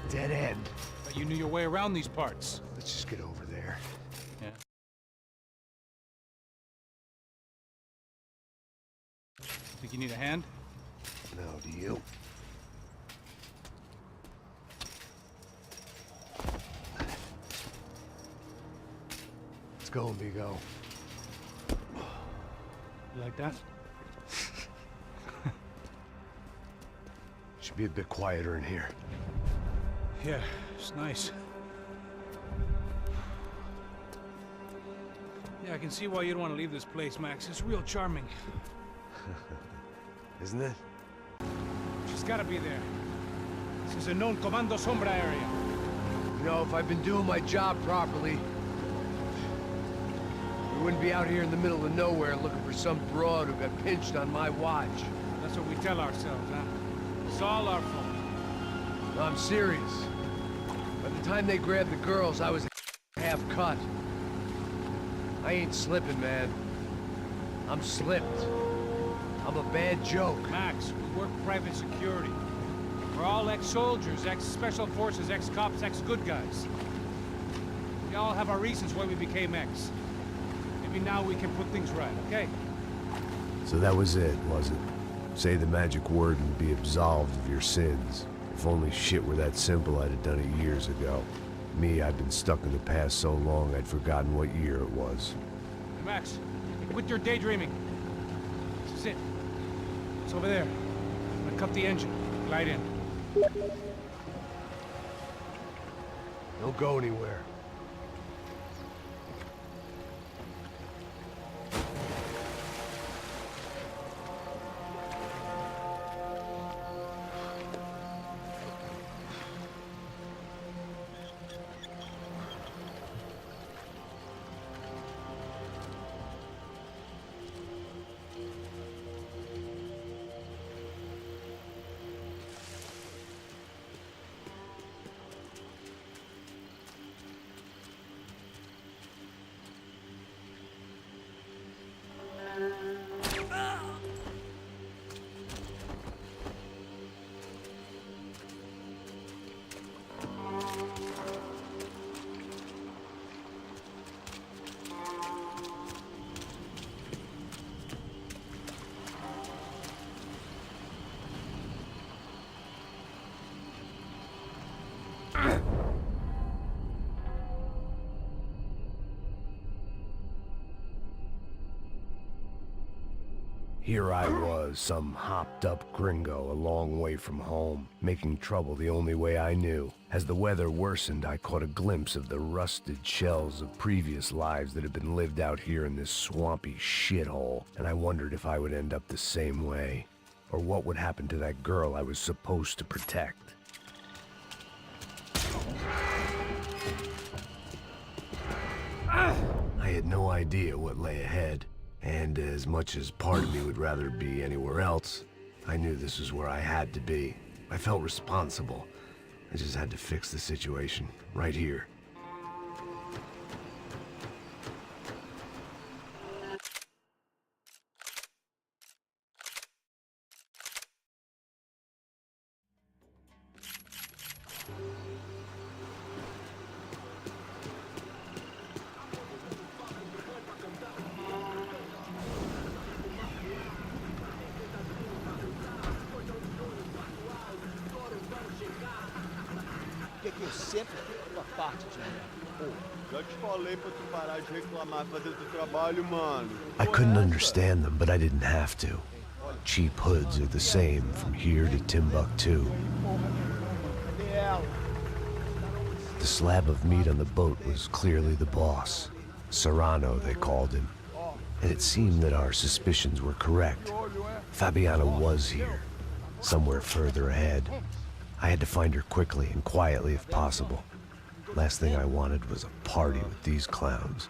Dead end. But you knew your way around these parts. Let's just get over there. Yeah. Think you need a hand? No, do you? Let's go, amigo. You like that? Should be a bit quieter in here. Yeah, it's nice. Yeah, I can see why you'd want to leave this place, Max. It's real charming. Isn't it? She's gotta be there. This is a known Comando Sombra area. You know, if I'd been doing my job properly, we wouldn't be out here in the middle of nowhere looking for some broad who got pinched on my watch. That's what we tell ourselves, huh? It's all our fault. No, I'm serious. By the time they grabbed the girls, I was half cut. I ain't slipping, man. I'm slipped. I'm a bad joke. Max, we work private security. We're all ex-soldiers, ex-special forces, ex-cops, ex-good guys. We all have our reasons why we became ex. Maybe now we can put things right, okay? So that was it, was it? Say the magic word and be absolved of your sins. If only shit were that simple, I'd have done it years ago. Me, I've been stuck in the past so long I'd forgotten what year it was. Hey, Max, quit your daydreaming. This is it. It's over there. I'm gonna cut the engine. Glide in. Don't go anywhere. Here I was, some hopped-up gringo a long way from home, making trouble the only way I knew. As the weather worsened, I caught a glimpse of the rusted shells of previous lives that had been lived out here in this swampy shithole, and I wondered if I would end up the same way, or what would happen to that girl I was supposed to protect. I had no idea what lay ahead. And as much as part of me would rather be anywhere else, I knew this was where I had to be. I felt responsible. I just had to fix the situation, right here. Que eu sempre fico a parte de mim. Pô, já te falei pra tu parar de reclamar fazer teu trabalho, mano. I couldn't understand them, but I didn't have to. Cheap hoods are the same from here to Timbuktu. Cadê ela? The slab of meat on the boat was clearly the boss. Serrano, they called him. And it seemed that our suspicions were correct. Fabiana was here, somewhere further ahead. I had to find her quickly and quietly if possible. Last thing I wanted was a party with these clowns.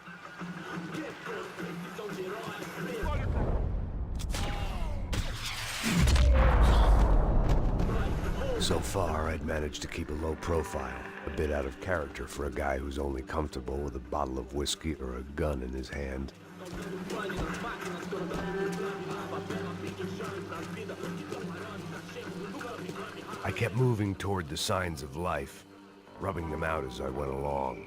So far, I'd managed to keep a low profile, a bit out of character for a guy who's only comfortable with a bottle of whiskey or a gun in his hand. I kept moving toward the signs of life, rubbing them out as I went along.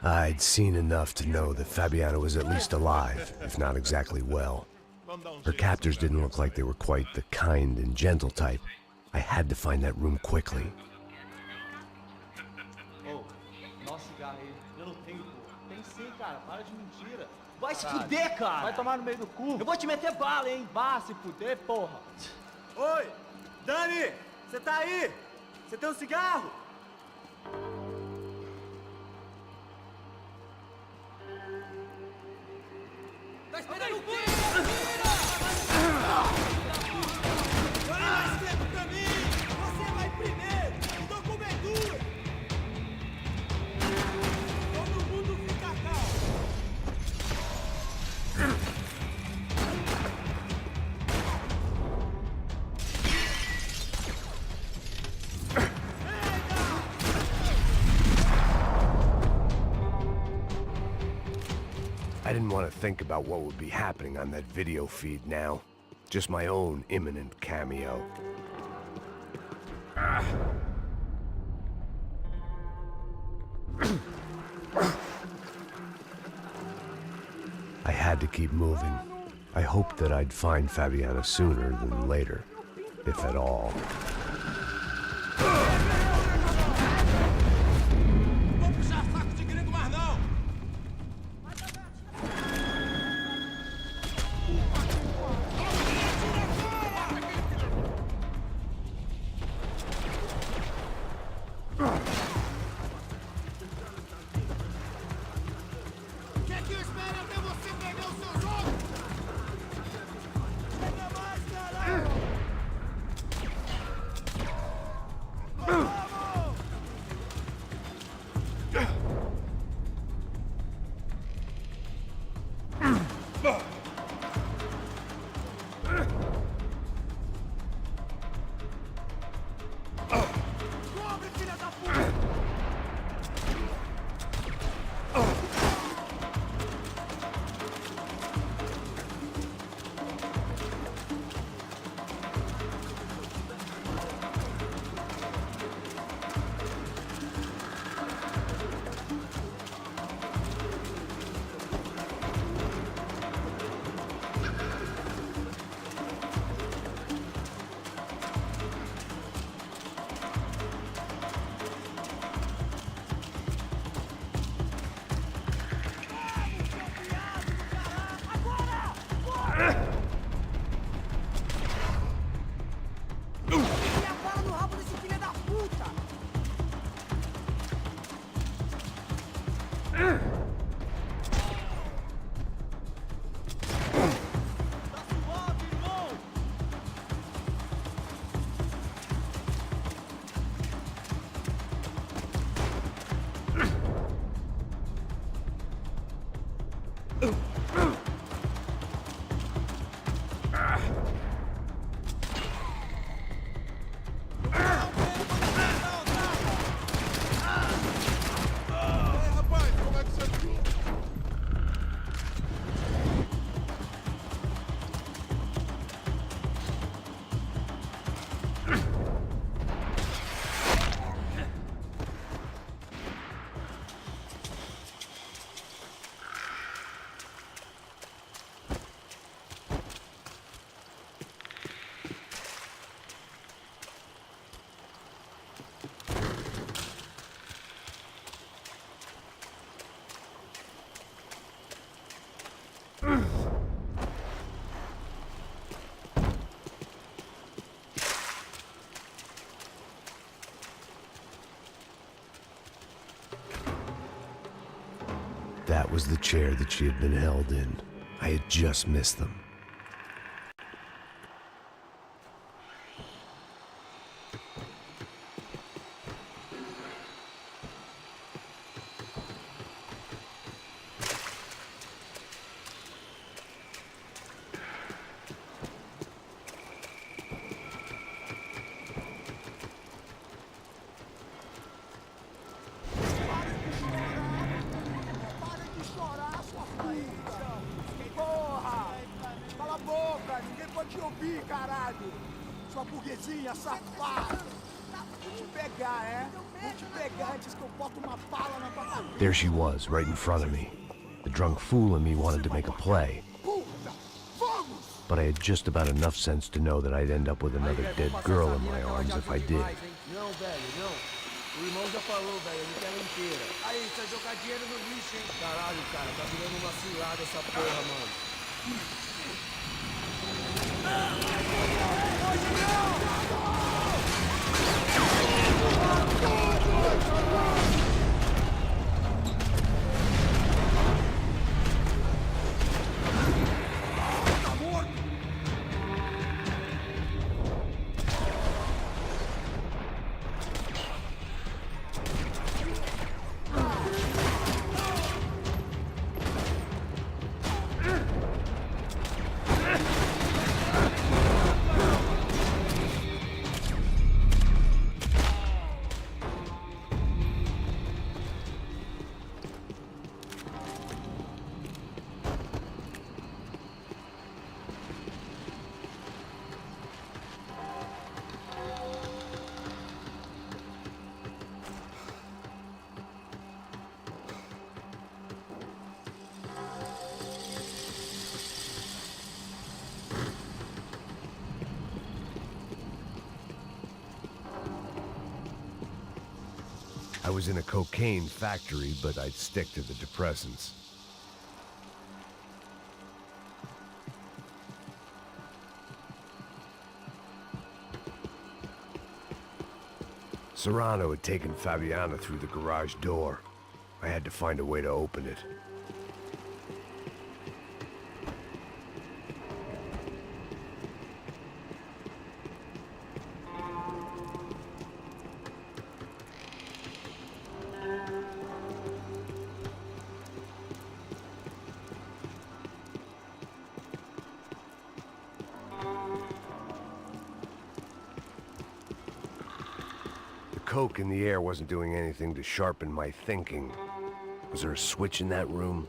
I'd seen enough to know that Fabiana was at least alive, if not exactly well. Her captors didn't look like they were quite the kind and gentle type. I had to find that room quickly. Ô, nossa cigarro aí. Eu não tenho, pô. Tem sim, cara. Para de mentira. Vai se fuder, cara. Vai tomar no meio do cu. Eu vou te meter bala, hein. Vá se fuder, porra. Oi! Dani! Você tá aí? Você tem um cigarro? Tá esperando o quê? Olha mais tempo pra mim! Você vai primeiro! Tô com medo! Todo mundo fica calmo! I didn't want to think about what would be happening on that video feed now. Just my own imminent cameo. I had to keep moving. I hoped that I'd find Fabiana sooner than later, if at all. Não vou puxar saco de gringo mais não! Quer que eu espere até você perder o seu jogo? Chega mais, caralho! Vamos! Cobre, filha da puta! Para no rabo desse filho da puta! Tá suave, irmão! Rapaz, como é que você viu? That was the chair that she had been held in. I had just missed them. vou te ouvir, caralho! Sua burguesinha safada! Vou te pegar, é? Vou te pegar antes que eu boto uma bala na tua cabeça! There she was, right in front of me. The drunk fool in me wanted to make a play, Puta! Vamos! but I had just about enough sense to know that I'd end up with another dead girl in my arms if I did. Não, velho, não. O irmão já falou, velho, ele quer ela inteira. Aí, você vai jogar dinheiro no lixo, hein? Caralho, cara, tá virando uma cilada essa porra, mano. I was in a cocaine factory, but I'd stick to the depressants. Serrano had taken Fabiana through the garage door. I had to find a way to open it. Coke in the air wasn't doing anything to sharpen my thinking. Was there a switch in that room?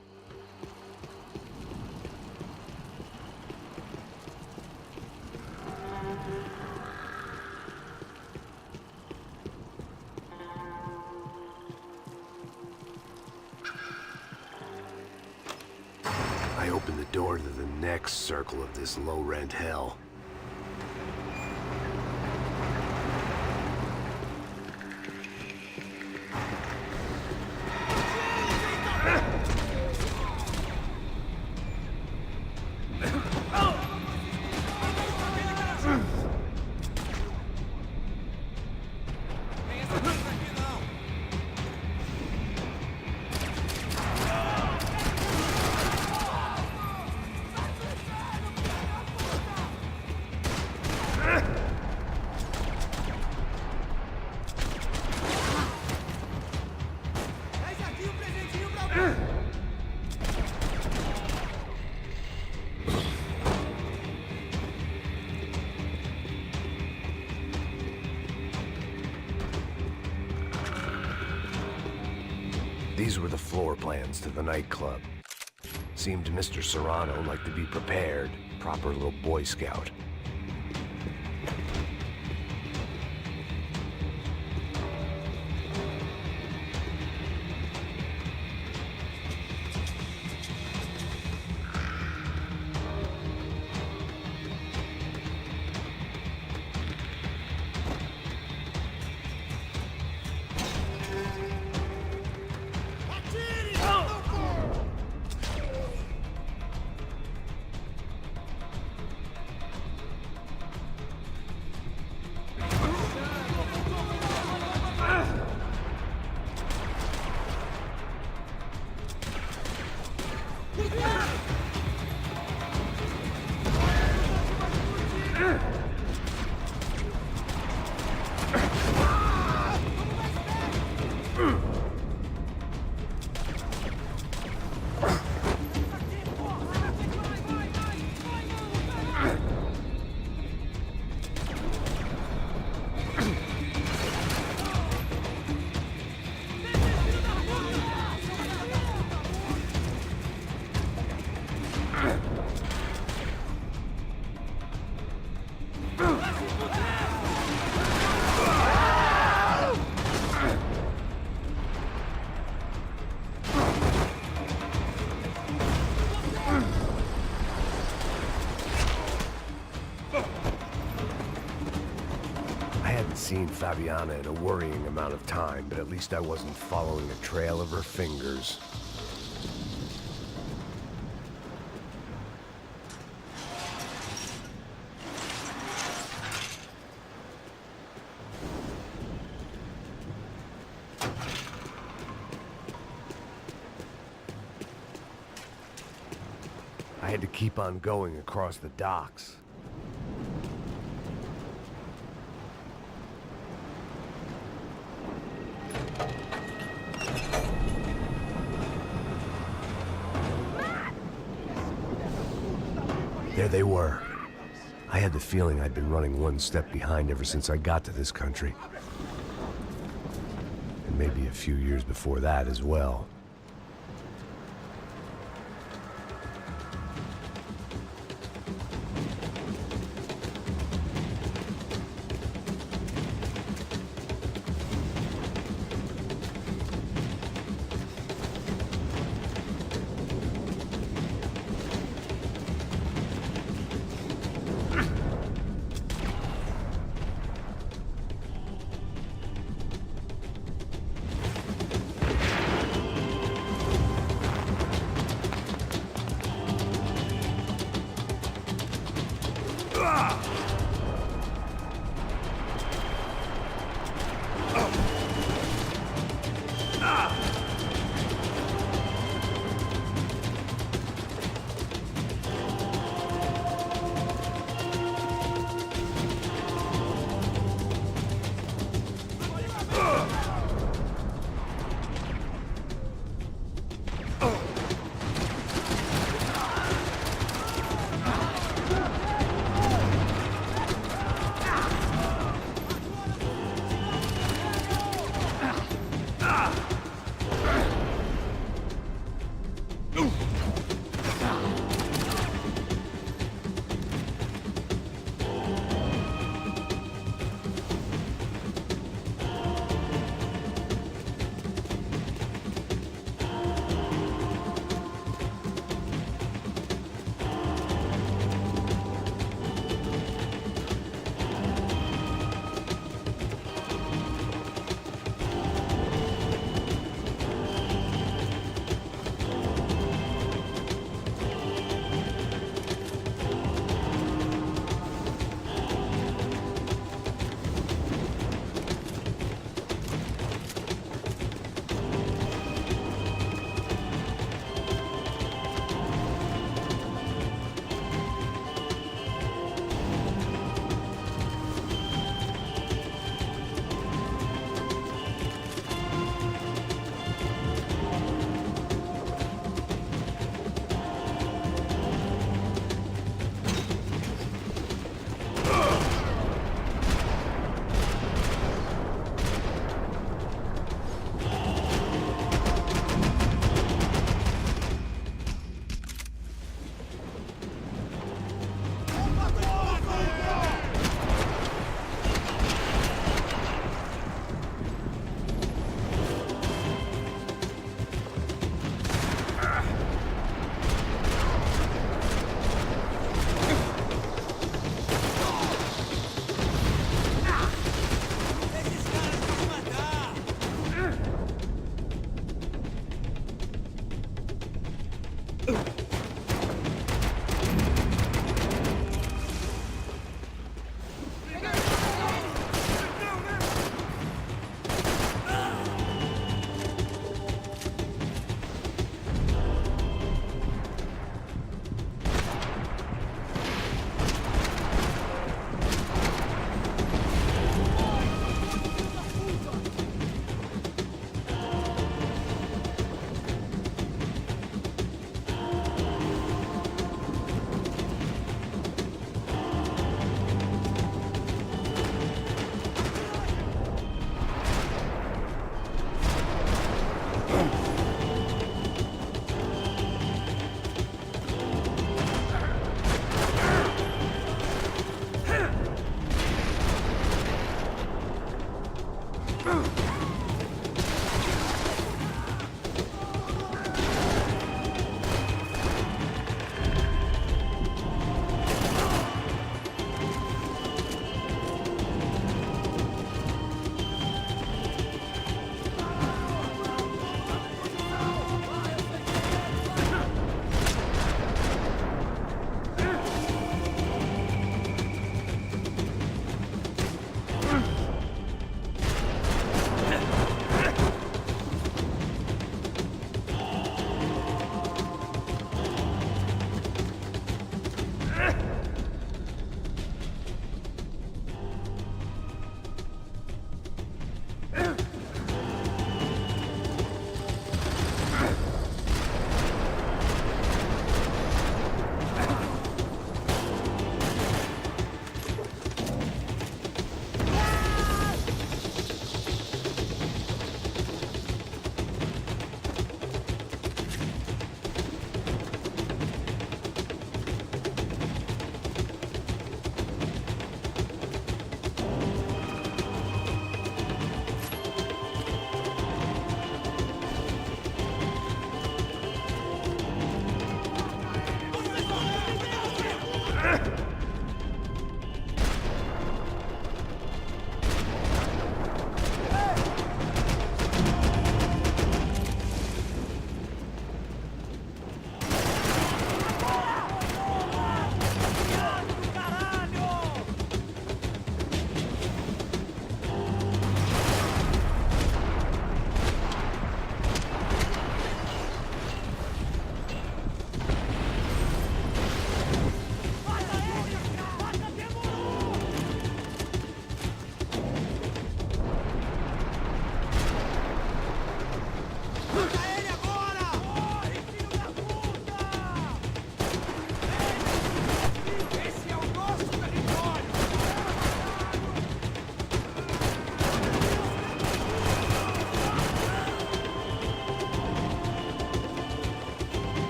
I opened the door to the next circle of this low-rent hell. These were the floor plans to the nightclub. Seemed Mr. Serrano like to be prepared, proper little Boy Scout. seen Fabiana in a worrying amount of time, but at least I wasn't following a trail of her fingers. I had to keep on going across the docks. There they were. I had the feeling I'd been running one step behind ever since I got to this country. And maybe a few years before that as well.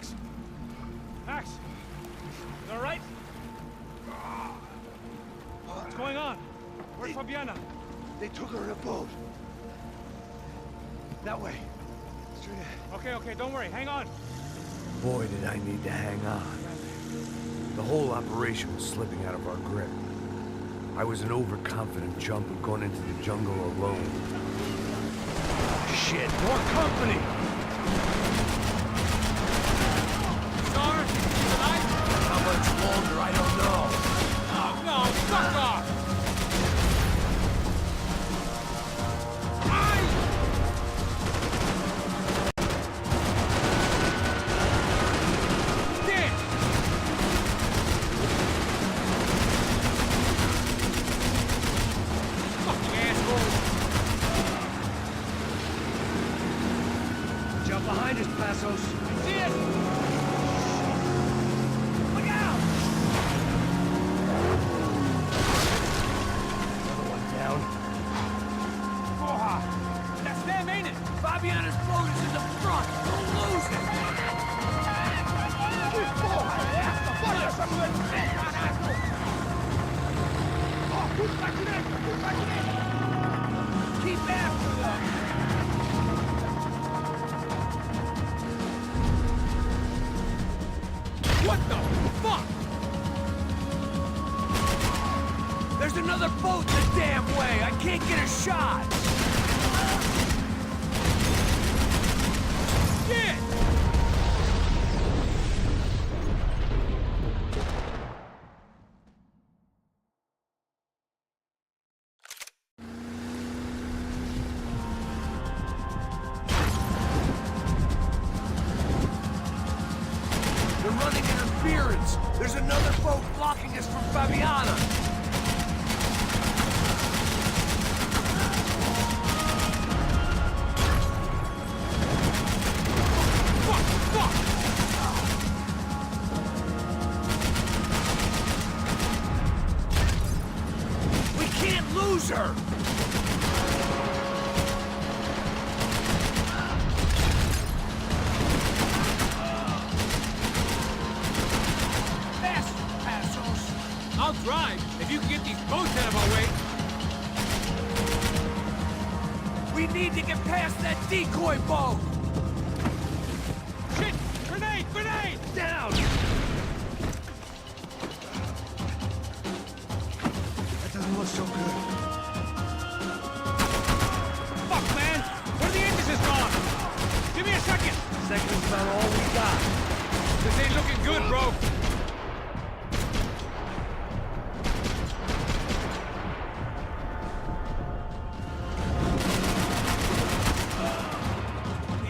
Max! Max! You alright? What's going on? Where's Fabiana? They took her in a boat. That way. Straight ahead. Okay, don't worry. Hang on. Boy, did I need to hang on. The whole operation was slipping out of our grip. I was an overconfident chump who'd gone into the jungle alone. Shit, more company! Star, you alive? How much longer, I don't know. Oh, no, fuck off! Jump behind us, Passos. See it! Look out! Another one down. Porra! That's them, ain't it? Fabiana's boat is in the front. We'll lose it. Porra, é essa? Bora essa mulher! Caraca! Ó, tudo pra direita! Keep after them! What the fuck? There's another boat the damn way. I can't get a shot. Shit! They're running interference. There's another boat blocking us from Fabiana. Fuck! We can't lose her. I'll drive if you can get these boats out of our way. We need to get past that decoy boat. Shit! Grenade! Grenade! Down. That doesn't look so good. Fuck, man! One of the engines is gone! Give me a second! Second's about all we got. This ain't looking good, bro.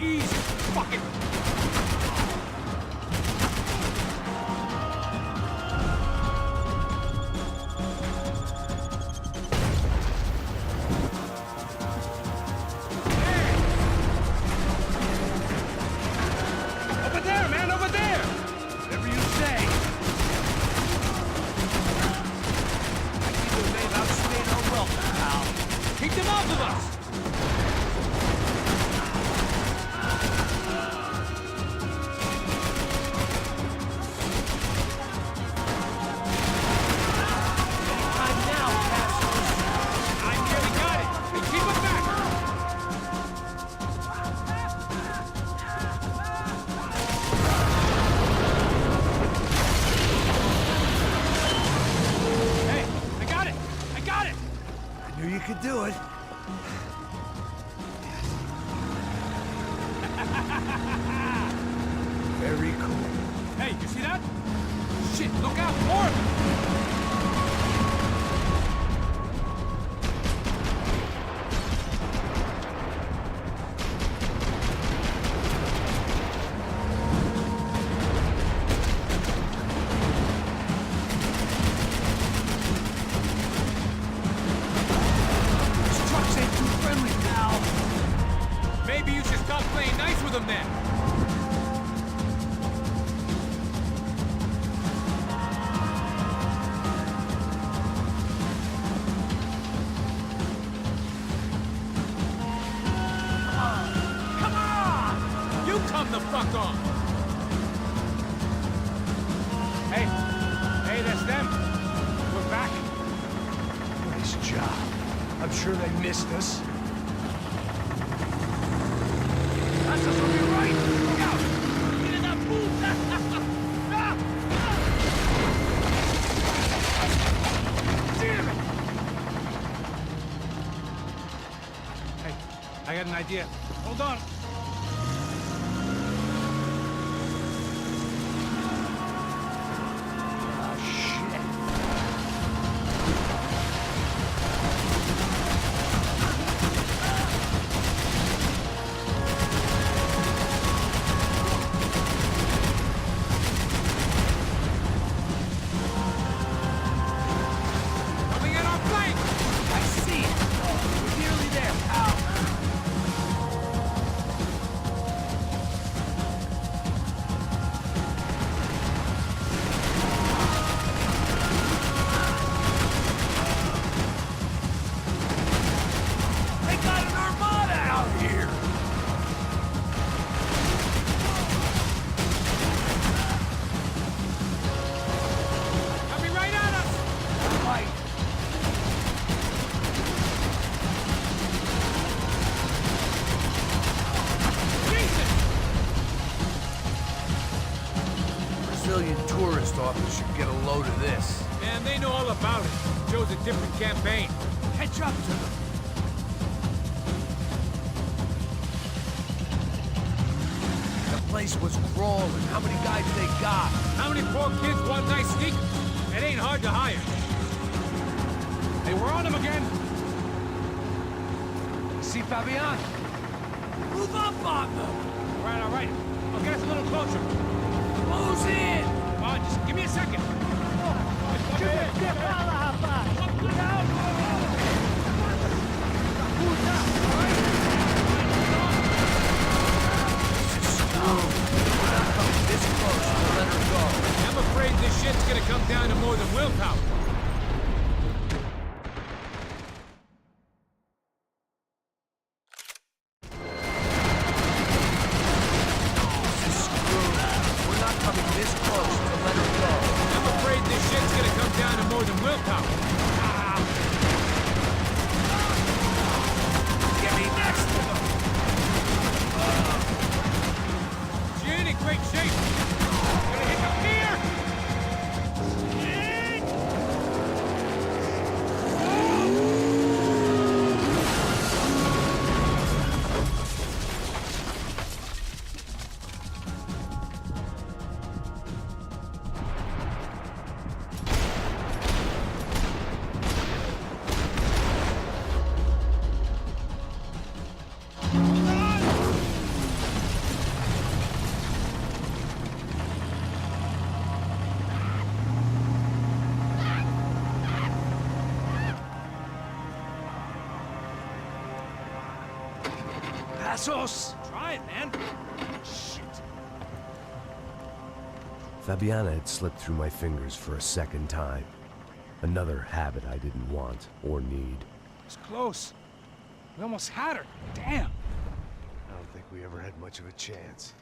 Easy. Fuck it. Over there, man, over there! Whatever you say. I think they've outstayed our welcome, pal. Keep them off of us! Anytime now, Passos. I nearly got it! Hey, keep it back! Hey, I got it! I got it! I knew you could do it. Very cool. Hey, you see that? Shit, look out! More of them! These trucks ain't too friendly, pal. Maybe you should stop playing nice with them then. Come on! You come the fuck on! Hey, hey, that's them. We're back. Nice job. I'm sure they missed us. That's us on your right. Look out. Get in that booth. Damn it. Hey, I got an idea. Hold on. Coming in our flank! I see it! We're nearly there. Ow! They got an armada out here! Coming right at us! Right. Jesus! Brazilian tourist office should get a load of this. Man, they know all about it. Chose a different campaign. Catch up to them. The place was crawling. How many guys they got? How many poor kids want nice sneakers? It ain't hard to hire. Hey, we're on them again. See Fabian? Move up on them. All right. I'll get us a little closer. Close in! Come on, just give me a second. This close, we'll let her go. I'm afraid this shit's gonna come down to more than willpower. We're not coming this close to let her go. I'm afraid this shit's gonna come down to more than willpower. Get me next to them! She ain't in great shape. Gonna hit the pier! Passos! Try it, man. Shit. Fabiana had slipped through my fingers for a second time. Another habit I didn't want or need. It's close. We almost had her. Damn. I don't think we ever had much of a chance.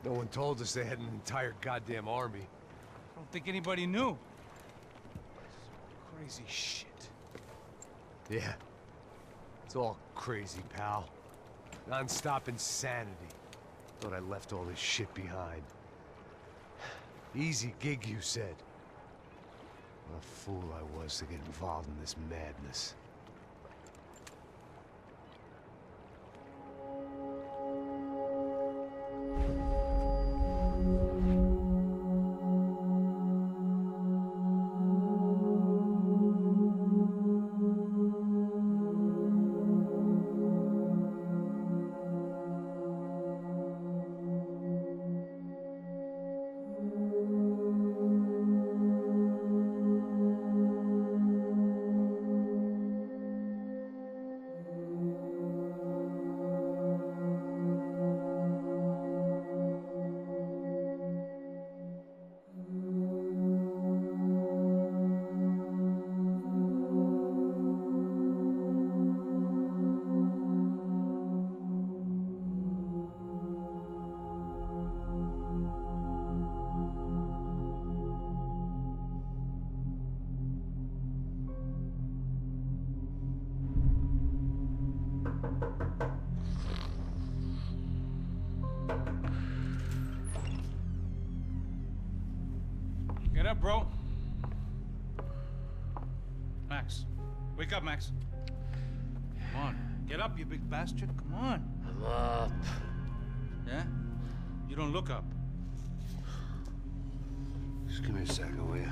No one told us they had an entire goddamn army. I don't think anybody knew. Crazy shit. Yeah. It's all crazy, pal. Non-stop insanity. Thought I left all this shit behind. Easy gig, you said. What a fool I was to get involved in this madness. up, bro. Max. Wake up, Max. Come on. Get up, you big bastard. Come on. I'm up. Yeah? You don't look up. Just give me a second, will you?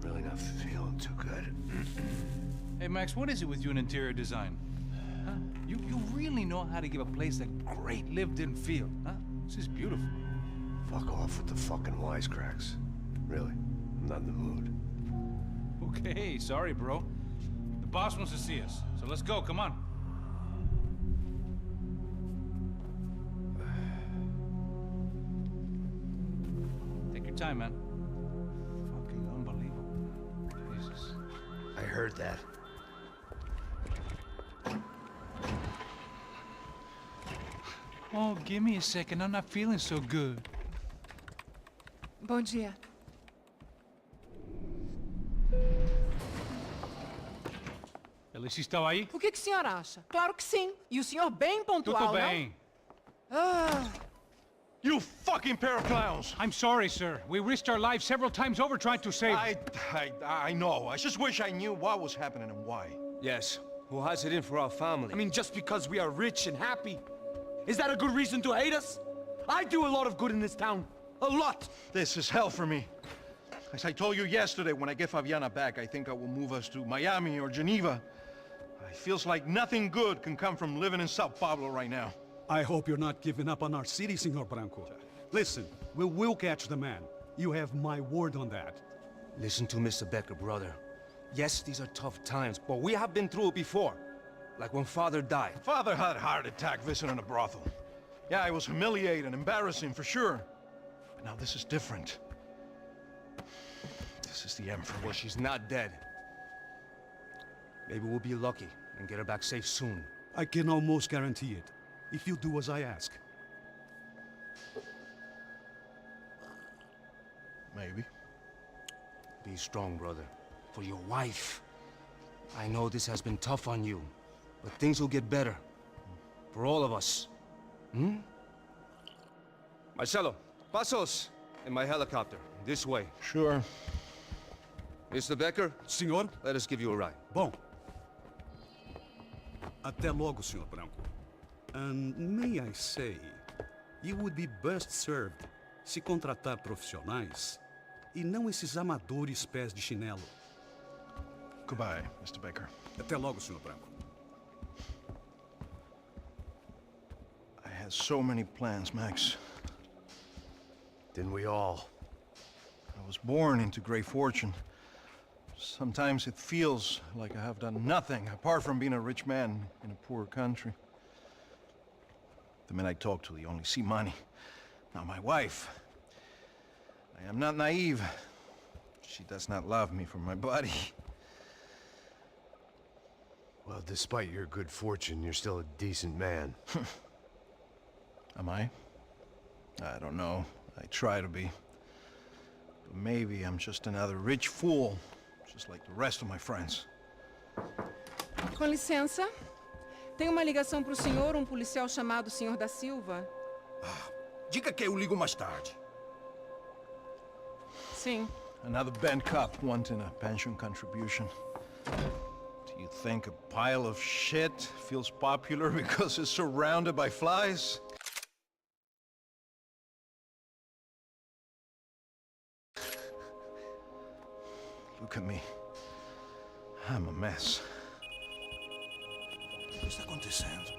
Really not feeling too good. Hey, Max, what is it with you in interior design? Huh? You really know how to give a place a great lived-in feel, huh? This is beautiful. Fuck off with the fucking wisecracks. Really, I'm not in the mood. Okay, sorry, bro. The boss wants to see us, so let's go, come on. Take your time, man. Fucking unbelievable. Jesus. I heard that. Oh, give me a second. I'm not feeling so good. Bom dia. Alice estava aí? O que o senhor acha? Claro que sim. E o senhor bem pontual, Tudo bem. não? Ah, You fucking pair of clowns! I'm sorry, sir. We risked our lives several times over trying to save... I know. I just wish I knew what was happening and why. Yes. Who has it in for our family? I mean, just because we are rich and happy? Is that a good reason to hate us? I do a lot of good in this town. A lot! This is hell for me. As I told you yesterday, when I get Fabiana back, I think I will move us to Miami or Geneva. It feels like nothing good can come from living in Sao Paulo right now. I hope you're not giving up on our city, Senor Branco. Listen, we will catch the man. You have my word on that. Listen to Mr. Becker, brother. Yes, these are tough times, but we have been through it before. Like when Father died. Father had a heart attack visiting a brothel. Yeah, it was humiliating, embarrassing for sure. But now this is different. This is the end for me. Well, she's not dead. Maybe we'll be lucky and get her back safe soon. I can almost guarantee it, if you do as I ask. Maybe. Be strong, brother. For your wife. I know this has been tough on you, but things will get better. For all of us. Hmm? Marcelo, pasos in my helicopter. This way. Sure. Mr. Becker, Senhor? let us give you a ride. Bom. Até logo, Senhor Branco. And may I say, you would be best served se contratar profissionais e não esses amadores pés de chinelo. Goodbye, Mr. Baker. Até logo, Senhor Branco. I had so many plans, Max. Didn't we all? I was born into great fortune. Sometimes it feels like I have done nothing apart from being a rich man in a poor country. The men I talk to, they only see money. Now my wife, I am not naive. She does not love me for my body. Well, despite your good fortune, you're still a decent man. Am I? I don't know. I try to be. But maybe I'm just another rich fool, just like the rest of my friends. com licença. Tem uma ligação para o senhor, um policial chamado Senhor da Silva. Diga que eu ligo mais tarde. Sim. Another band cop wanting a pension contribution. Do you think a pile of shit feels popular because it's surrounded by flies? Look at me. I'm a mess. O que está acontecendo?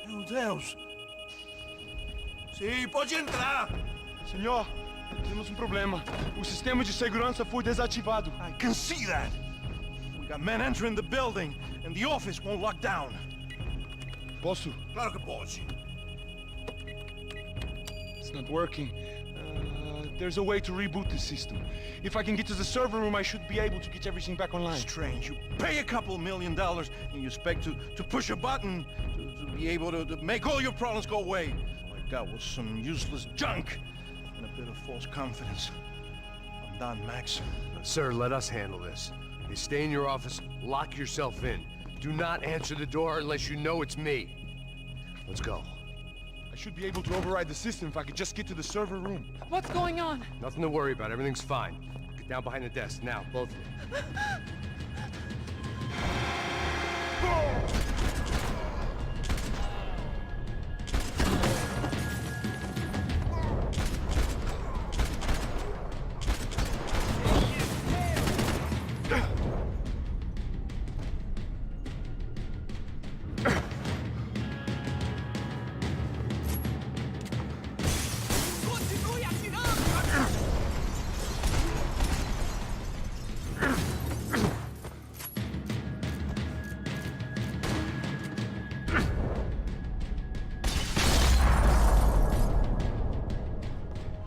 Meu Deus! Sim, pode entrar! Senhor, temos um problema. O sistema de segurança foi desativado. I can see that! We got men entering the building, and the office won't lock down. Posso? Claro que pode. It's not working. There's a way to reboot the system. If I can get to the server room, I should be able to get everything back online. Strange. You pay a couple $1 million, and you expect to push a button to be able to make all your problems go away. All I got was some useless junk and a bit of false confidence. I'm done, Max. Sir, let us handle this. You stay in your office, lock yourself in. Do not answer the door unless you know it's me. Let's go. I should be able to override the system if I could just get to the server room. What's going on? Nothing to worry about. Everything's fine. Get down behind the desk now, both of you.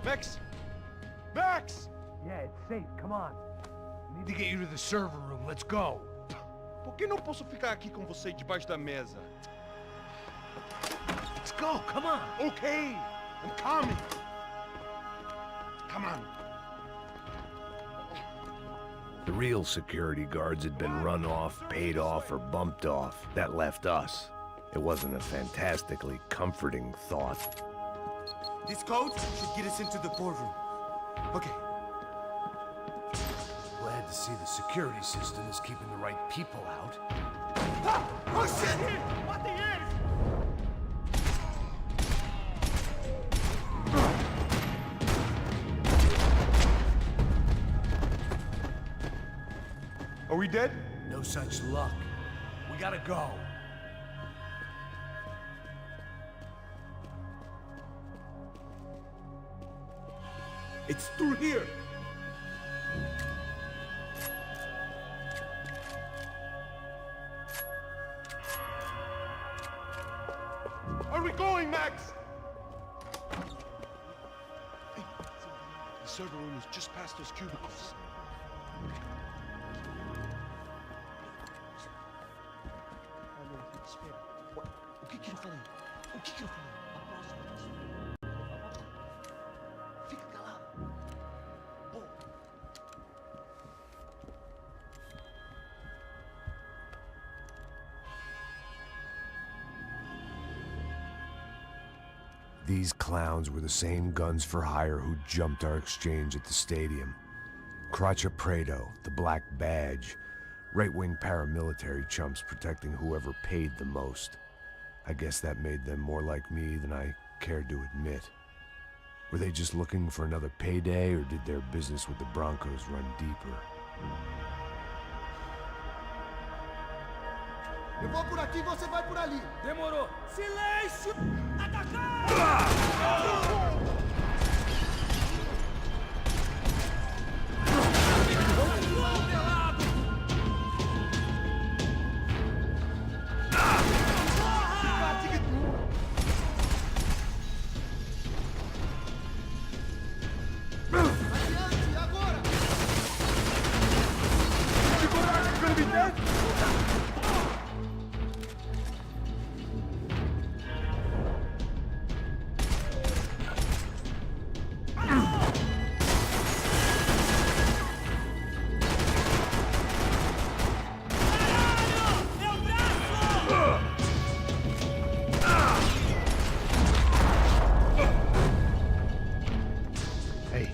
Max! Max! Yeah, it's safe. Come on. We need to get you to the server room. Let's go. Por que não posso ficar aqui com você debaixo da mesa? Let's go. Come on. Okay, I'm coming. Come on. The real security guards had been run off, paid off, or bumped off. That left us. It wasn't a fantastically comforting thought. This code should get us into the boardroom. Okay. Glad to see the security system is keeping the right people out. Oh shit! What the hell? Are we dead? No such luck. We gotta go. It's through here. Are we going, Max? Hey, the server room is just past those cubicles. O que eu falei? O que eu falei? A próxima. Fica calado. Bom. These clowns were the same guns for hire who jumped our exchange at the stadium. Cracha Prado, the Black Badge, right-wing paramilitary chumps protecting whoever paid the most. I guess that made them more like me than I cared to admit. Were they just looking for another payday, or did their business with the Broncos run deeper? Eu vou por aqui, você vai por ali. Demorou. Silêncio! Atacar! Adiante, agora! You're gonna be dead? Hey,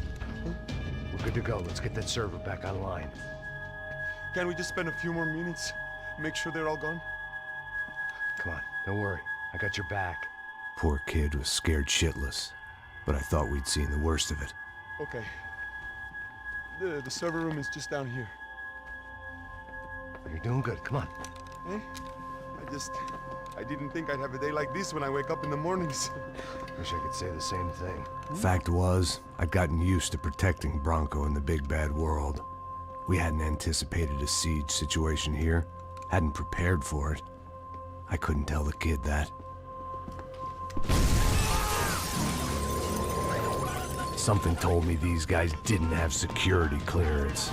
we're good to go. Let's get that server back online. Can't we just spend a few more minutes? Make sure they're all gone? Come on, don't worry. I got your back. Poor kid was scared shitless, but I thought we'd seen the worst of it. Okay. The server room is just down here. You're doing good. Come on. Eh? I didn't think I'd have a day like this when I wake up in the mornings. Wish I could say the same thing. Fact was, I'd gotten used to protecting Bronco in the big bad world. We hadn't anticipated a siege situation here, hadn't prepared for it. I couldn't tell the kid that. Something told me these guys didn't have security clearance.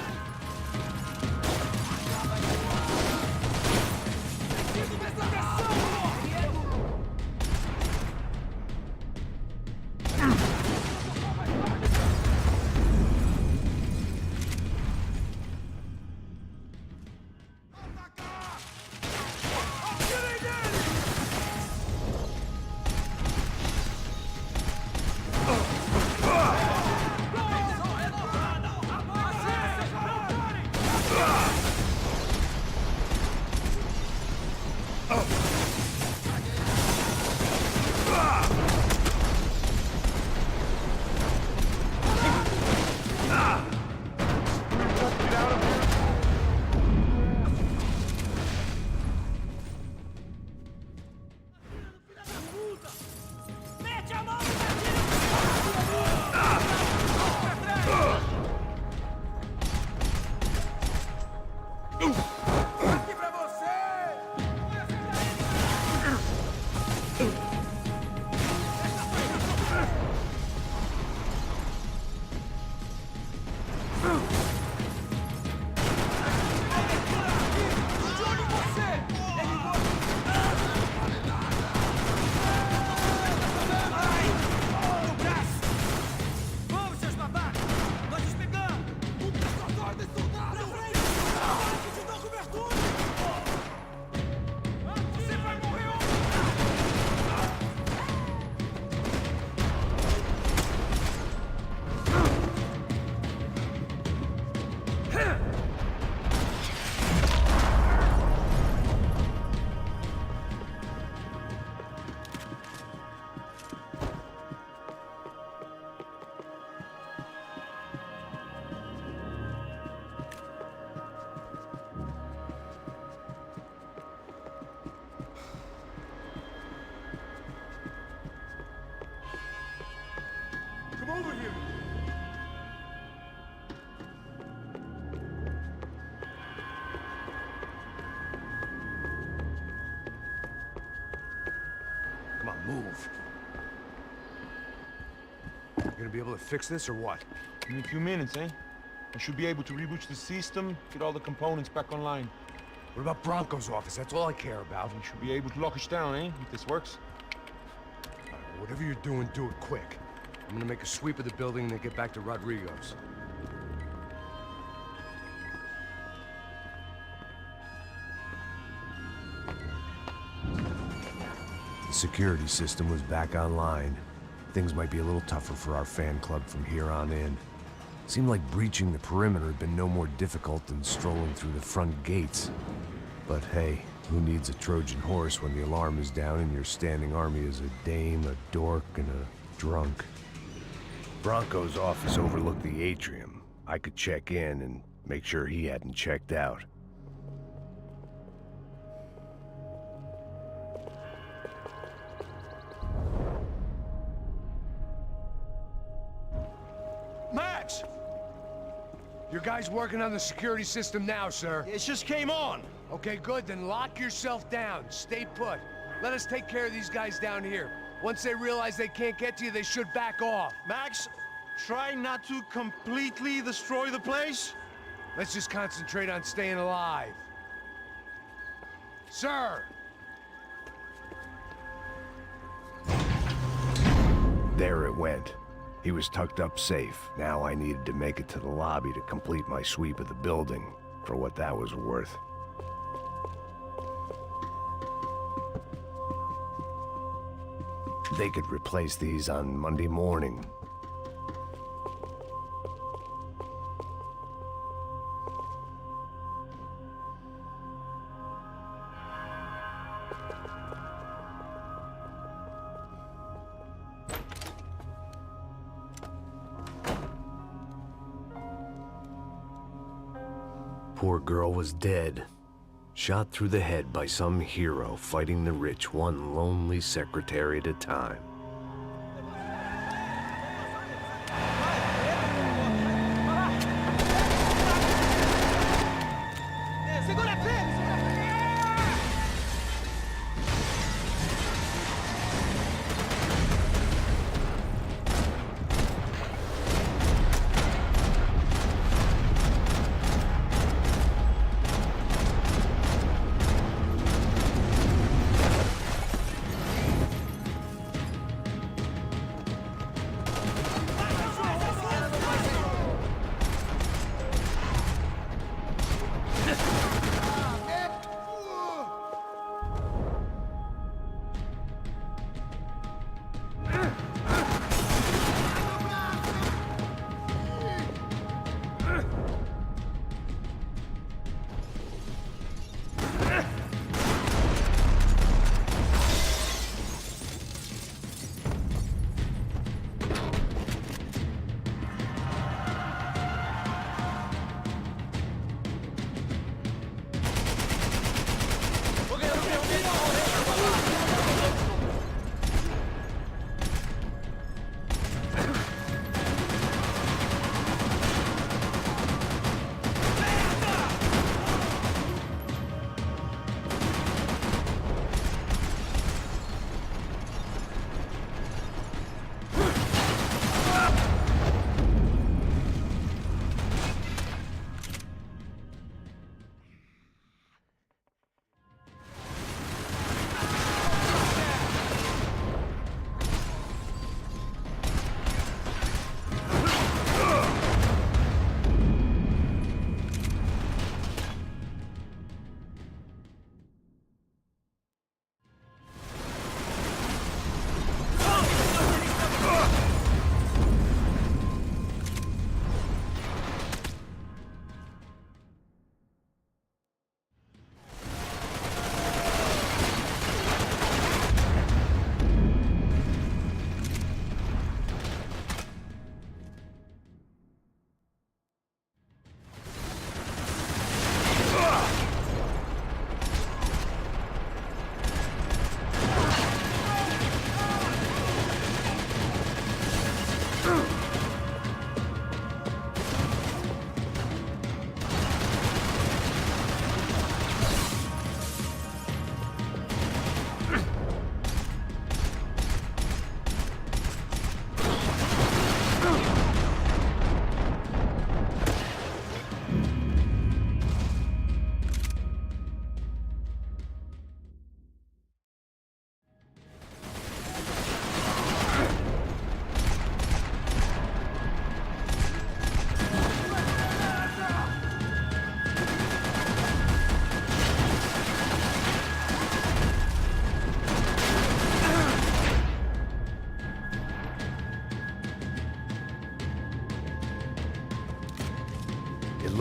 Move. You gonna be able to fix this or what? In a few minutes, eh? I should be able to reboot the system, get all the components back online. What about Bronco's office? That's all I care about. We should be able to lock us down, eh? If this works. Whatever you're doing, do it quick. I'm gonna make a sweep of the building and then get back to Rodrigo's. The security system was back online. Things might be a little tougher for our fan club from here on in. Seemed like breaching the perimeter had been no more difficult than strolling through the front gates. But hey, who needs a Trojan horse when the alarm is down and your standing army is a dame, a dork, and a drunk? Bronco's office overlooked the atrium. I could check in and make sure he hadn't checked out. Max! Your guy's working on the security system now, sir. It just came on. Okay, good. Then lock yourself down. Stay put. Let us take care of these guys down here. Once they realize they can't get to you, they should back off. Max, try not to completely destroy the place. Let's just concentrate on staying alive. Sir! There it went. He was tucked up safe. Now I needed to make it to the lobby to complete my sweep of the building, for what that was worth. They could replace these on Monday morning. Poor girl was dead. Shot through the head by some hero fighting the rich one lonely secretary at a time.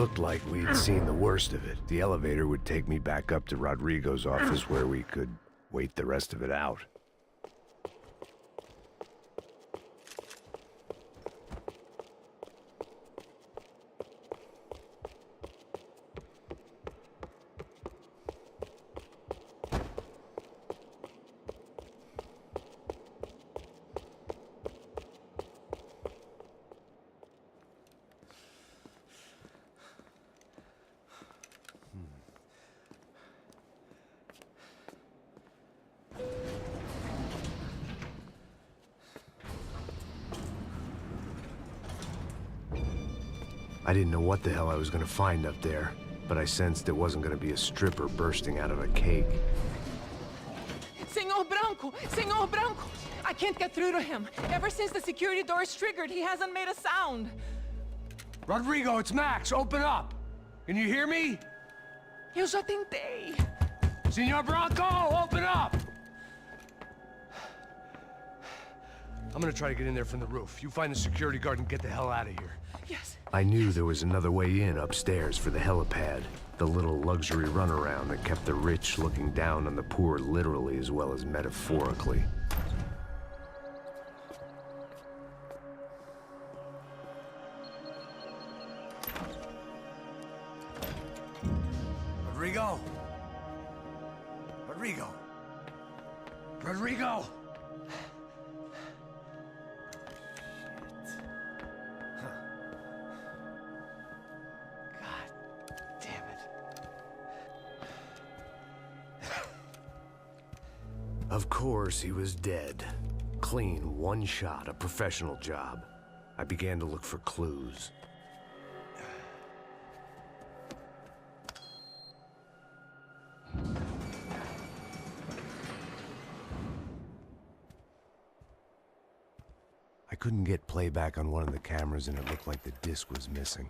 looked like we'd seen the worst of it. The elevator would take me back up to Rodrigo's office where we could wait the rest of it out. I didn't know what the hell I was gonna find up there, but I sensed it wasn't gonna be a stripper bursting out of a cake. Senor Branco! Senor Branco! I can't get through to him. Ever since the security door is triggered, he hasn't made a sound. Rodrigo, it's Max! Open up! Can you hear me? Eu já tentei. Senor Branco, open up! I'm gonna try to get in there from the roof. You find the security guard and get the hell out of here. Yes. I knew there was another way in upstairs for the helipad. The little luxury runaround that kept the rich looking down on the poor literally as well as metaphorically. Rodrigo! Rodrigo! Rodrigo! Of course, he was dead. Clean, one shot, a professional job. I began to look for clues. I couldn't get playback on one of the cameras and it looked like the disc was missing.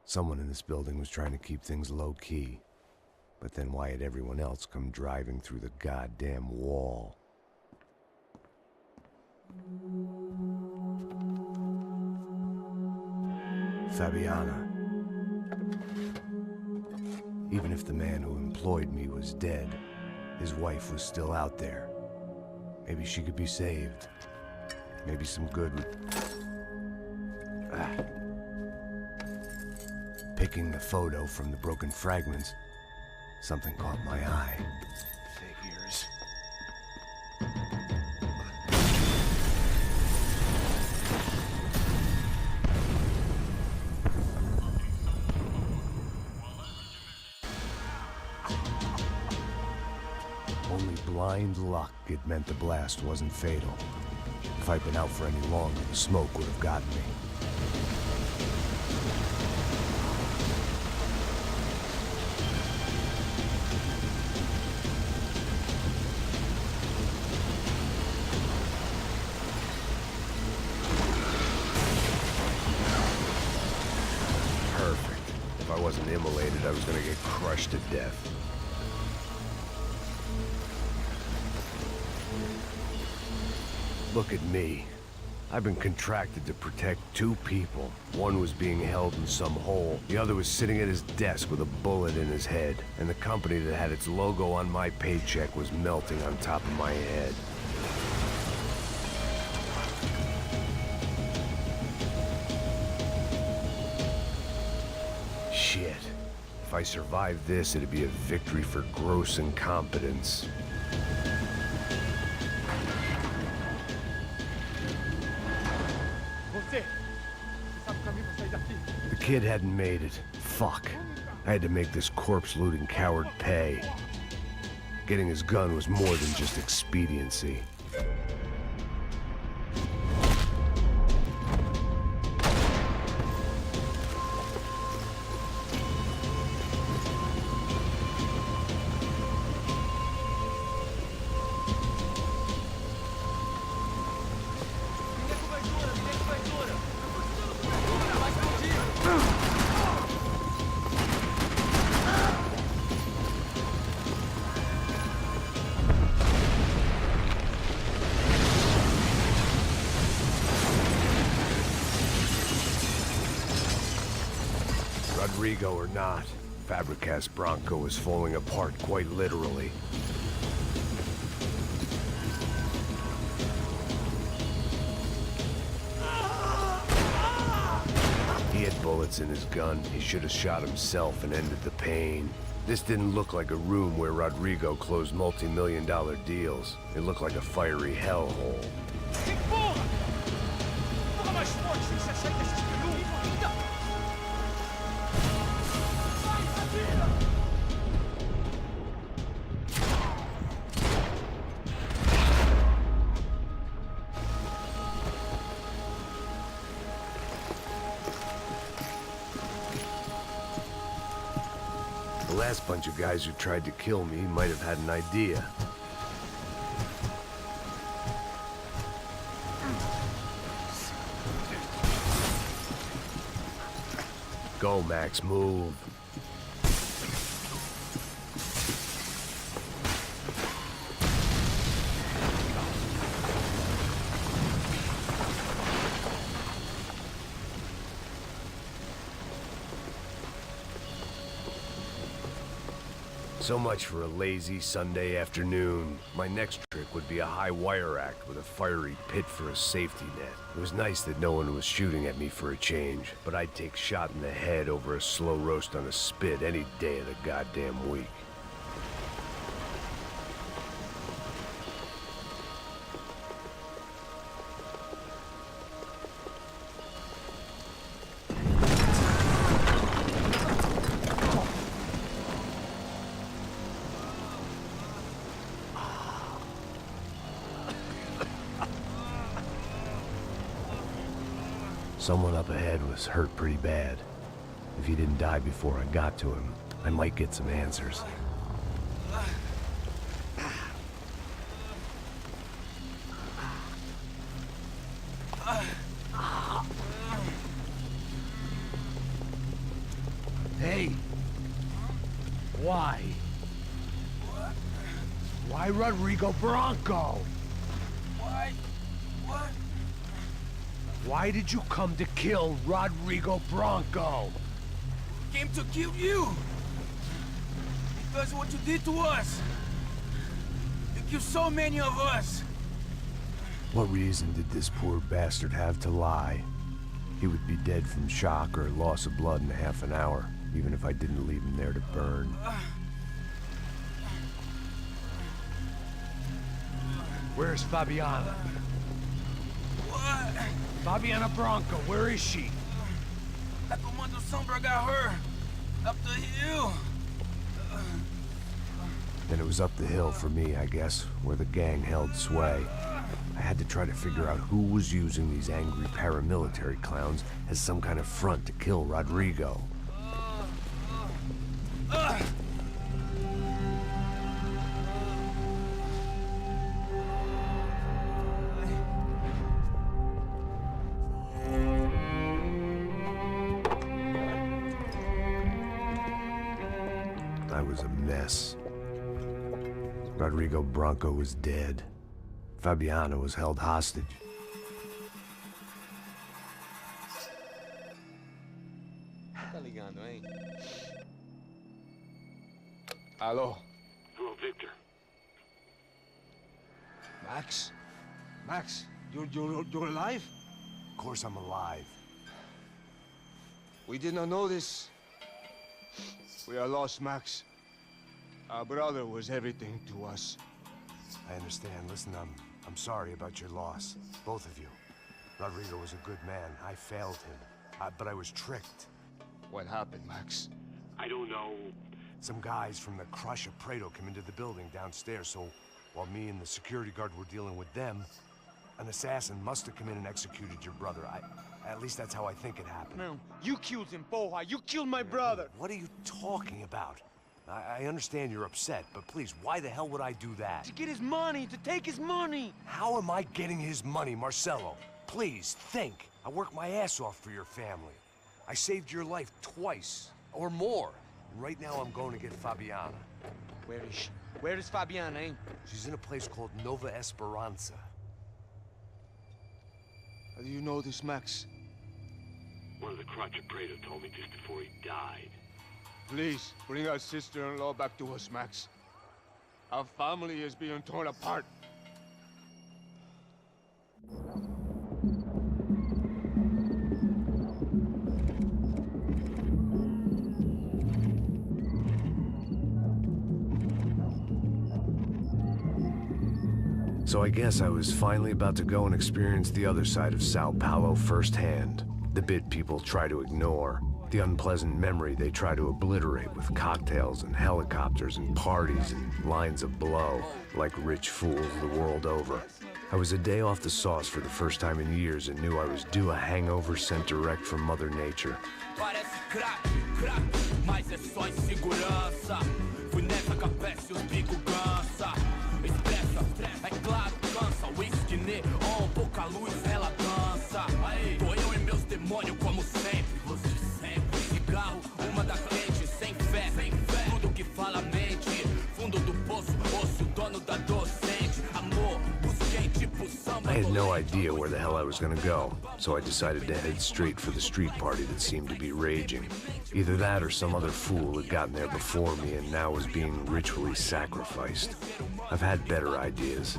Someone in this building was trying to keep things low-key. But then why had everyone else come driving through the goddamn wall? Fabiana. Even if the man who employed me was dead, his wife was still out there. Maybe she could be saved. Maybe some good would... Picking the photo from the broken fragments, something caught my eye. Figures. Only blind luck it meant the blast wasn't fatal. If I'd been out for any longer, the smoke would have gotten me. Perfect. If I wasn't immolated, I was gonna get crushed to death. Look at me. I've been contracted to protect two people. One was being held in some hole. The other was sitting at his desk with a bullet in his head. And the company that had its logo on my paycheck was melting on top of my head. Shit. If I survived this, it'd be a victory for gross incompetence. The kid hadn't made it. Fuck. I had to make this corpse-looting coward pay. Getting his gun was more than just expediency. Rodrigo or not, Fabricas Bronco is falling apart quite literally. He had bullets in his gun. He should have shot himself and ended the pain. This didn't look like a room where Rodrigo closed multi-million-dollar deals. It looked like a fiery hellhole. The last bunch of guys who tried to kill me might have had an idea. Go, Max, move. So much for a lazy Sunday afternoon. My next trick would be a high wire act with a fiery pit for a safety net. It was nice that no one was shooting at me for a change, but I'd take shot in the head over a slow roast on a spit any day of the goddamn week. Someone up ahead was hurt pretty bad. If he didn't die before I got to him, I might get some answers. Hey! Why? Why Rodrigo Bronco? Why? What? Why did you come to kill Rodrigo Bronco? Came to kill you! Because what you did to us! You killed so many of us! What reason did this poor bastard have to lie? He would be dead from shock or loss of blood in half an hour, even if I didn't leave him there to burn. Where's Fabiana? What? Fabiana Bronco, where is she? That Comando Sombra got her! Up the hill! Then it was up the hill for me, I guess, where the gang held sway. I had to try to figure out who was using these angry paramilitary clowns as some kind of front to kill Rodrigo. I was a mess. Rodrigo Bronco was dead. Fabiana was held hostage. Tá ligando, hein? Alô? Hello, Victor. Max? Max, you're alive? Of course I'm alive. We did not know this. We are lost, Max. Our brother was everything to us. I understand. Listen, I'm sorry about your loss. Both of you. Rodrigo was a good man. I failed him. But I was tricked. What happened, Max? I don't know. Some guys from the Crush of Prado came into the building downstairs, so while me and the security guard were dealing with them, an assassin must have come in and executed your brother. At least that's how I think it happened. Não, you killed him, porra! You killed my brother! What are you talking about? I understand you're upset, but please, why the hell would I do that? To get his money, to take his money! How am I getting his money, Marcelo? Please, think. I worked my ass off for your family. I saved your life twice, or more. And right now I'm going to get Fabiana. Where is she? Where is Fabiana, eh? She's in a place called Nova Esperanza. How do you know this, Max? One of the Crotchet Praetor told me just before he died. Please, bring our sister-in-law back to us, Max. Our family is being torn apart. So I guess I was finally about to go and experience the other side of Sao Paulo firsthand. The bit people try to ignore. The unpleasant memory they try to obliterate with cocktails and helicopters and parties and lines of blow, like rich fools the world over. I was a day off the sauce for the first time in years and knew I was due a hangover sent direct from Mother Nature. Parece crack, crack, mas é só insegurança. Fui nessa capeste, os bico cansa. Expressa, é claro, cansa. Whisky neon, pouca luz, ela dança. Aí, tô eu e meus demônios como sempre. Você sempre. Cigarro, uma da frente, sem fé. Tudo que fala mente. Fundo do poço, osso, dono da docente. Amor, busquei tipo samba. I had no idea where the hell I was gonna go, so I decided to head straight for the street party that seemed to be raging. Either that or some other fool had gotten there before me and now was being ritually sacrificed. I've had better ideas,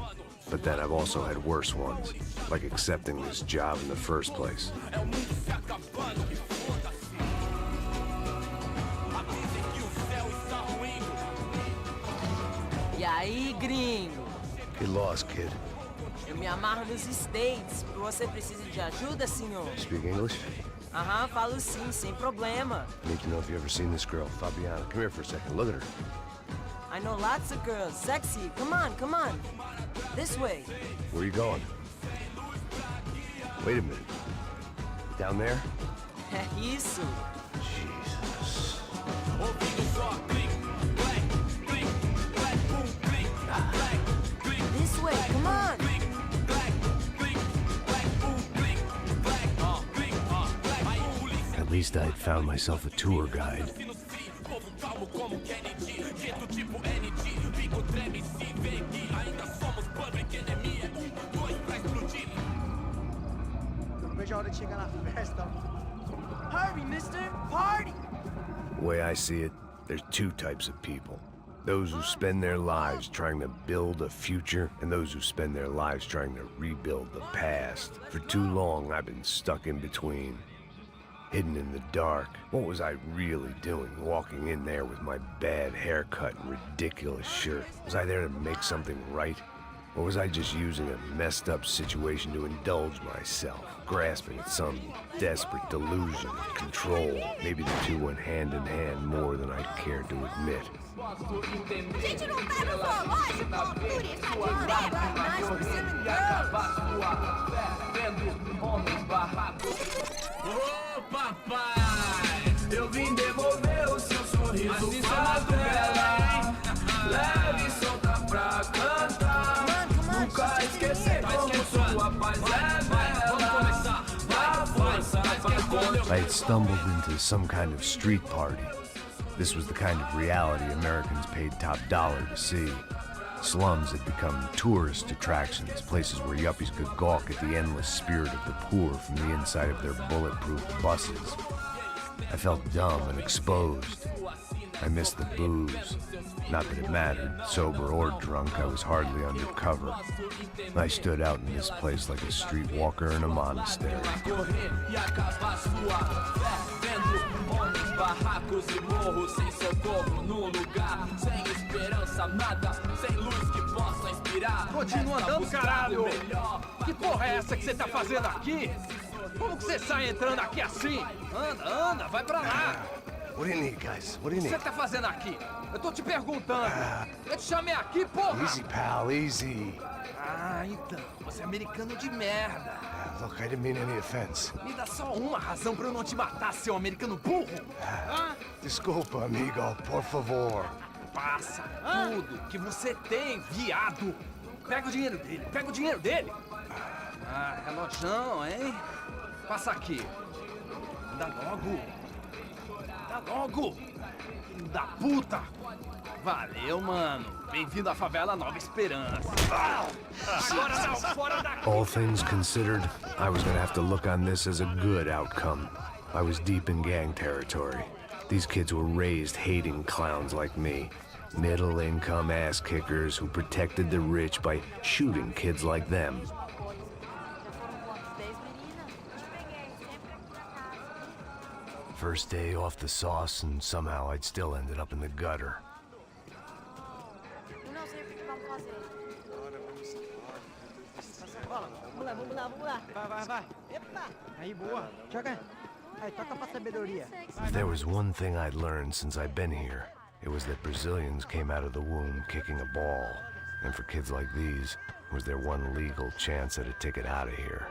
but then I've also had worse ones, like accepting this job in the first place. E aí, gringo? Get lost, kid. Eu me amarro nos States. Você precisa de ajuda, senhor? Speak English? Aham, falo sim, sem problema. Need to know if you've ever seen this girl, Fabiana. Come here for a second. Look at her. I know lots of girls. Sexy. Come on, come on. This way. Where are you going? Wait a minute. Down there? É isso. Jesus. This way, come on. At least I'd found myself a tour guide. Não vejo a hora de chegar na festa. Hurry, mister! Party! The way I see it, there's two types of people. Those who spend their lives trying to build a future, and those who spend their lives trying to rebuild the past. For too long, I've been stuck in between. Hidden in the dark. What was I really doing, walking in there with my bad haircut and ridiculous shirt? Was I there to make something right? Or was I just using a messed up situation to indulge myself, grasping at some desperate delusion of control? Maybe the two went hand in hand more than I cared to admit. Gente, não tá no zoológico! Turista de merda! Nós precisamos Ô papai, eu vim devolver o seu sorriso favela. Leve e solta pra cantar. Nunca esquecer como sua paz é bela. Na força, I had stumbled into some kind of street party. This was the kind of reality Americans paid top dollar to see. Slums had become tourist attractions, places where yuppies could gawk at the endless spirit of the poor from the inside of their bulletproof buses. I felt dumb and exposed. I missed the booze. Not that it mattered. Sober or drunk, I was hardly undercover. I stood out in this place like a streetwalker in a monastery. Barracos e morros sem socorro num lugar sem esperança, nada, sem luz que possa inspirar. Continua andando, caralho! Que porra é essa que você tá fazendo aqui? Como que você sai entrando aqui assim? Anda, anda, vai pra lá! What do you need, guys? What do you O que need? você tá fazendo aqui? Eu tô te perguntando. Eu te chamei aqui, porra! Easy, pal, easy. Ah, então, você é americano de merda. Look, I didn't mean any offense. Me dá só uma razão pra eu não te matar, seu americano burro. Desculpa, amigo, por favor. Passa tudo que você tem, viado. Pega o dinheiro dele, pega o dinheiro dele. Ah, relojão, hein? Passa aqui. Dá logo. Dá logo. Filho da puta. Valeu, mano. Bem-vindo à favela Nova Esperança. Agora não, fora daqui. All things considered, I was gonna have to look on this as a good outcome. I was deep in gang territory. These kids were raised hating clowns like me. Middle-income ass-kickers who protected the rich by shooting kids like them. First day off the sauce, and somehow I'd still ended up in the gutter. Vamos lá. Vai. Epa! Aí, boa. Joga. Aí, toca pra sabedoria. If there was one thing I'd learned since I'd been here, it was that Brazilians came out of the womb kicking a ball. And for kids like these, it was their one legal chance at a ticket out of here.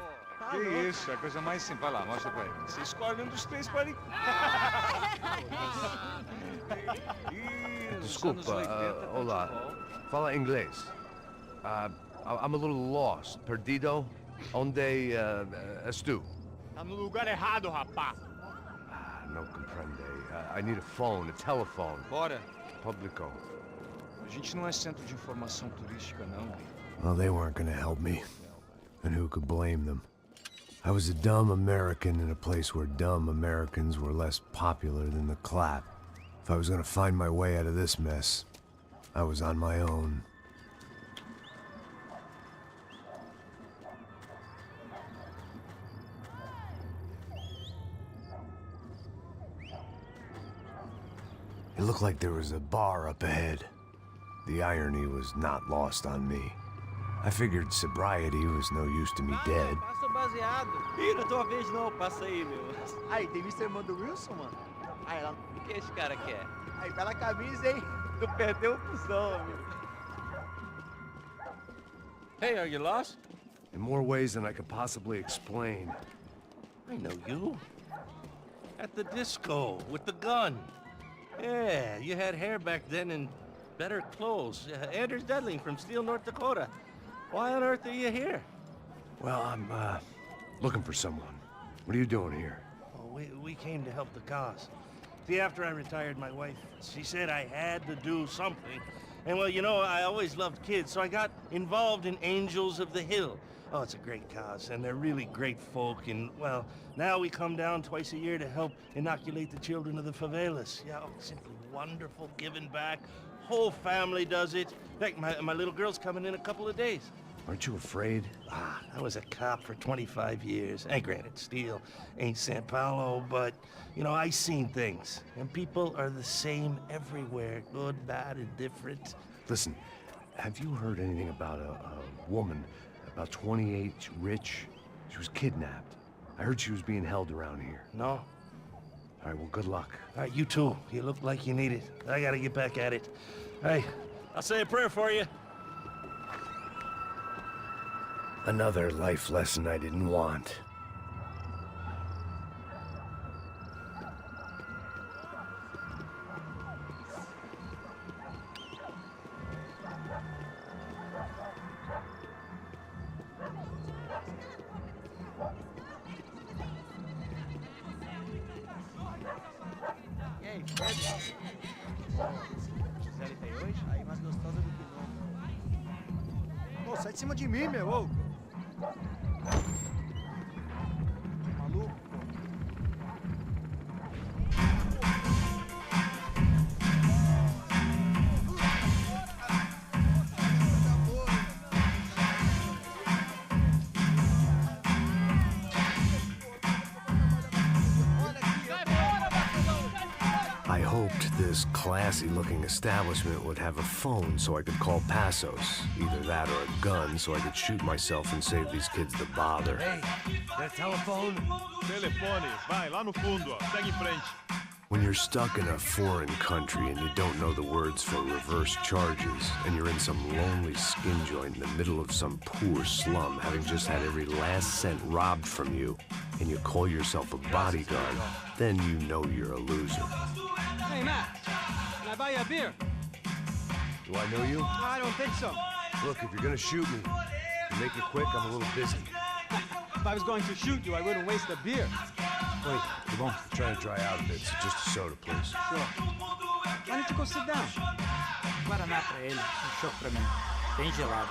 Que isso, é a coisa mais simples. Vai lá, mostra pra ele. Você escolhe um dos três pra ele. Desculpa, olá. Fala inglês. I'm a little lost. Perdido? Onde estou? Tá no lugar errado, rapá. Não compreende. I need a phone, a telephone. Bora. Publico. A gente não é centro de informação turística, não. Well, they weren't gonna help me. And who could blame them? I was a dumb American in a place where dumb Americans were less popular than the clap. If I was gonna find my way out of this mess, I was on my own. It looked like there was a bar up ahead. The irony was not lost on me. I figured sobriety was no use to me dead. Passa baseado. Ih, não é tua vez não, passa aí, meu. Aí, tem Mr. Irmão do Wilson, mano? Aí, lá. O que esse cara quer? Aí, bela camisa, hein? Tu perdeu o cuzão, amigo. Hey, are you lost? In more ways than I could possibly explain. I know you. At the disco, with the gun. Yeah, you had hair back then and better clothes. Anders Dedling from Steele, North Dakota. Why on earth are you here? Well, I'm, looking for someone. What are you doing here? Oh, we came to help the cause. See, after I retired, my wife, she said I had to do something. And, well, you know, I always loved kids, so I got involved in Angels of the Hill. Oh, it's a great cause, and they're really great folk, and, well, now we come down twice a year to help inoculate the children of the favelas. Yeah, oh, simply wonderful, giving back. Whole family does it. In fact, my little girl's coming in a couple of days. Aren't you afraid? I was a cop for 25 years. And granted, Steele ain't San Paulo, but, you know, I seen things. And people are the same everywhere, good, bad, indifferent. Listen, have you heard anything about a woman, about 28, rich? She was kidnapped. I heard she was being held around here. No. All right, well, good luck. All right, you too. You look like you need it. I gotta get back at it. Hey, I'll say a prayer for you. Another life lesson I didn't want. E aí, Fred? Gisele tá aí hoje? Aí, mais gostosa do que não. Ô, sai de cima de mim, meu, ô! Maluco, pô. I hoped this classy-looking establishment would have a phone so I could call Passos. Either that or a gun so I could shoot myself and save these kids the bother. Hey, that telephone? Telefone, vai, lá no fundo, ó. Segue em frente. When you're stuck in a foreign country and you don't know the words for reverse charges, and you're in some lonely skin joint in the middle of some poor slum, having just had every last cent robbed from you, and you call yourself a bodyguard, then you know you're a loser. Hey, Matt. Can I buy you a beer? Do I know you? I don't think so. Look, if you're gonna shoot me, make it quick, I'm a little busy. If I was going to shoot you, I wouldn't waste a beer. Wait, come on. I'm trying to dry out a bit, so just a soda, please. Sure. Why don't you go sit down? Guaraná pra ele, chopp pra mim. Bem gelado.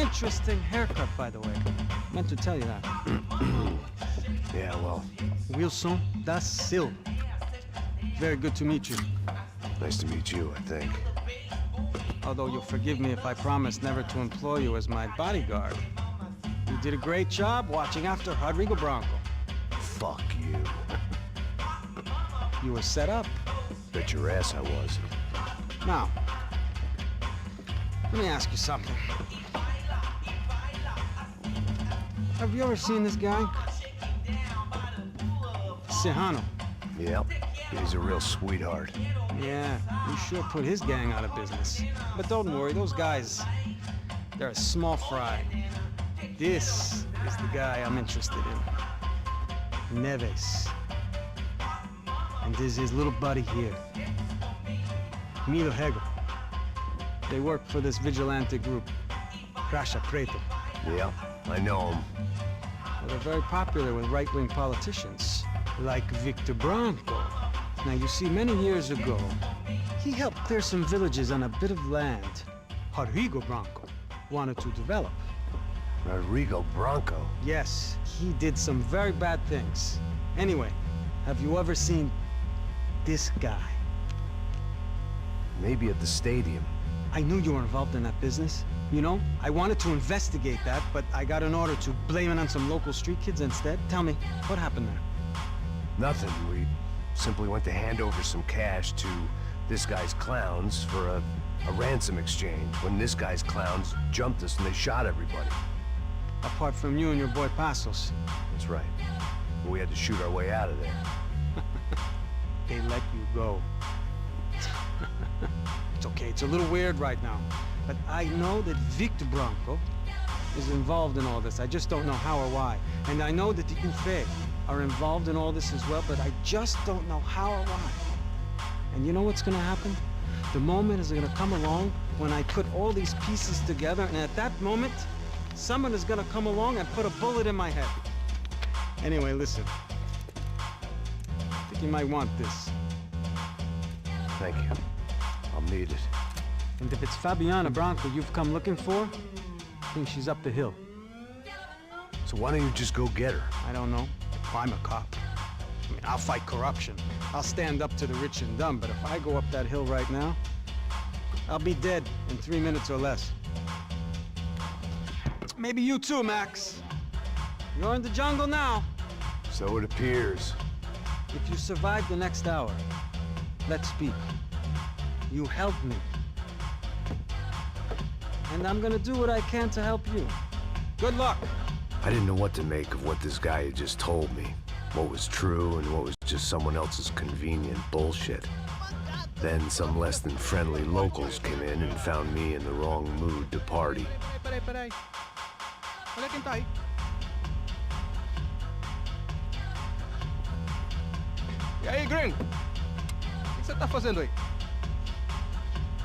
Interesting haircut, by the way. Meant to tell you that. Yeah, well, Wilson da Silva. Very good to meet you. nice to meet you, I think. Although you'll forgive me if I promise never to employ you as my bodyguard. You did a great job watching after Rodrigo Branco. Fuck you. You were set up. Bet your ass I was. Now, let me ask you something. Have you ever seen this guy? Serrano. Yep, he's a real sweetheart. Yeah, you sure put his gang out of business. But don't worry, those guys, they're a small fry. This is the guy I'm interested in. Neves. And this is his little buddy here. Milo Hegel. They work for this vigilante group, Crasha Preto. Yep, I know him. Well, they're very popular with right-wing politicians, like Victor Branco. Now, you see, many years ago, he helped clear some villages on a bit of land Rodrigo Branco wanted to develop. Rodrigo Branco? Yes, he did some very bad things. Anyway, have you ever seen this guy? Maybe at the stadium. I knew you were involved in that business. You know, I wanted to investigate that, but I got an order to blame it on some local street kids instead. Tell me, what happened there? Nothing. We simply went to hand over some cash to this guy's clowns for a ransom exchange when this guy's clowns jumped us and they shot everybody. Apart from you and your boy Passos. That's right. We had to shoot our way out of there. They let you go. It's okay, it's a little weird right now. But I know that Victor Branco is involved in all this. I just don't know how or why. And I know that the UFE are involved in all this as well, but I just don't know how or why. And you know what's gonna happen? The moment is gonna come along when I put all these pieces together, and at that moment, someone is gonna come along and put a bullet in my head. Anyway, listen. I think you might want this. Thank you. I'll need it. And if it's Fabiana Branco you've come looking for, I think she's up the hill. So why don't you just go get her? I don't know. I'm a cop. I mean, I'll fight corruption. I'll stand up to the rich and dumb, but if I go up that hill right now, I'll be dead in 3 minutes or less. Maybe you too, Max. You're in the jungle now. So it appears. If you survive the next hour, let's speak. You helped me. And I'm gonna do what I can to help you. Good luck! I didn't know what to make of what this guy had just told me. What was true and what was just someone else's convenient bullshit. Then some less than friendly locals came in and found me in the wrong mood to party. Peraí. Olha quem tá aí. E aí, gringo? O que você tá fazendo aí?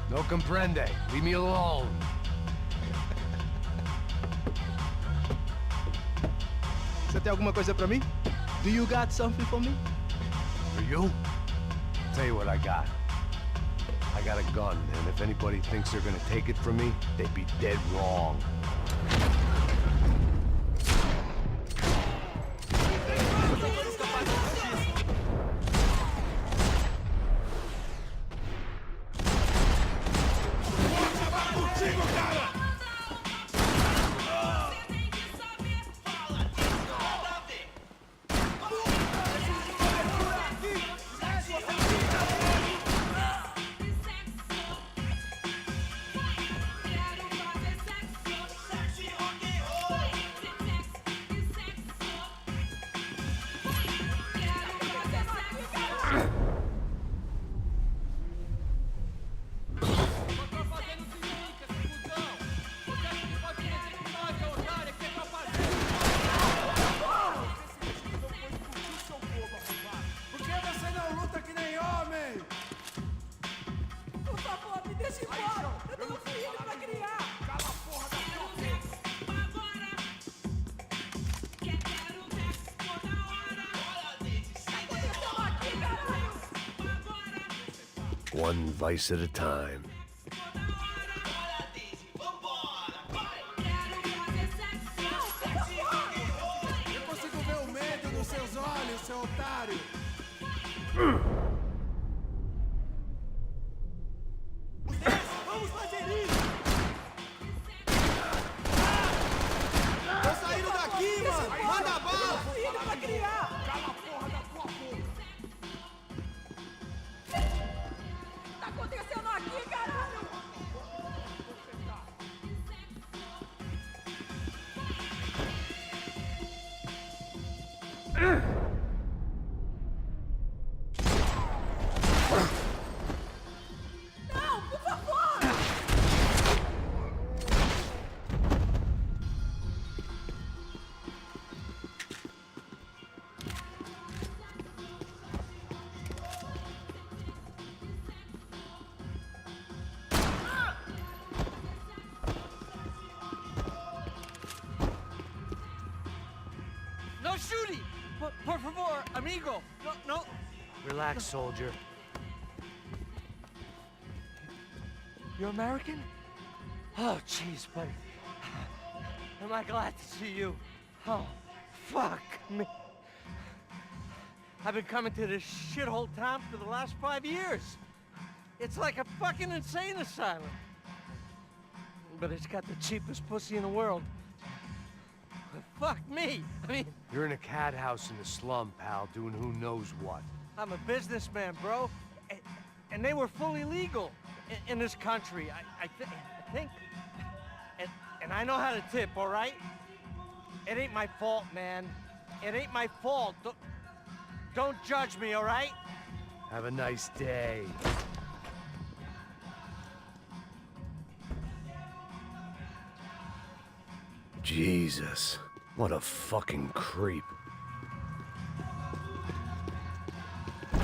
No comprende. Leave me alone. Você tem alguma coisa pra mim? Do you got something for me? For you? Tell you what I got. I got a gun, and if anybody thinks they're gonna take it from me, they'd be dead wrong. One vice at a time. seu otário! Vamos fazer isso! Tô saindo daqui, mano! Manda bala! Filho pra criar! Cala a porra da tua boca! Tá acontecendo aqui, caralho? Não, por favor! No shooting! Por favor, amigo! No, no! Relax, soldier. You're American? Oh, jeez, buddy. Am I glad to see you? Oh, fuck me. I've been coming to this shithole town for the last 5 years. It's like a fucking insane asylum. But it's got the cheapest pussy in the world. Fuck me. I mean, You're in a cat house in the slum, pal, doing who knows what. I'm a businessman, bro. And they were fully legal in this country. I think. And I know how to tip, all right? It ain't my fault, man. It ain't my fault. Don't judge me, all right? Have a nice day. Jesus, what a fucking creep.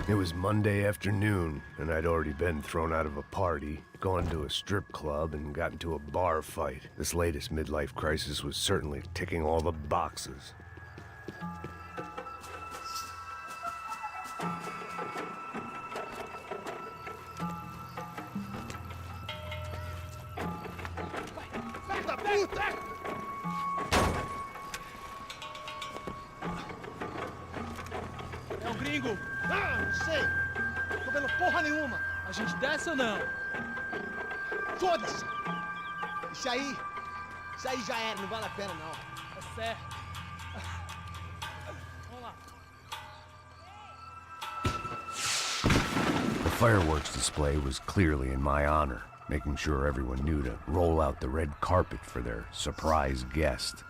It was Monday afternoon, and I'd already been thrown out of a party, gone to a strip club, and got into a bar fight. This latest midlife crisis was certainly ticking all the boxes. Filho da puta! É o gringo. Ah, não sei! Tô vendo porra nenhuma! A gente desce ou não? Foda-se! Isso aí já era, não vale a pena não. Tá certo. Vamos lá. The fireworks display was clearly in my honor, making sure everyone knew to roll out the red carpet for their surprise guest.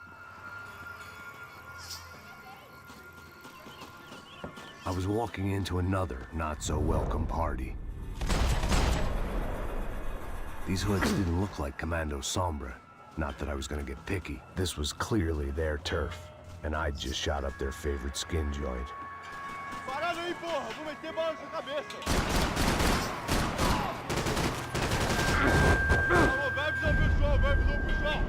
I was walking into another not-so-welcome party. These hoods didn't look like Commando Sombra. Not that I was gonna get picky. This was clearly their turf, and I'd just shot up their favorite skin joint. Parada aí, porra! Vou meter bala na sua cabeça! Vai avisar o pessoal, vai avisar o pessoal!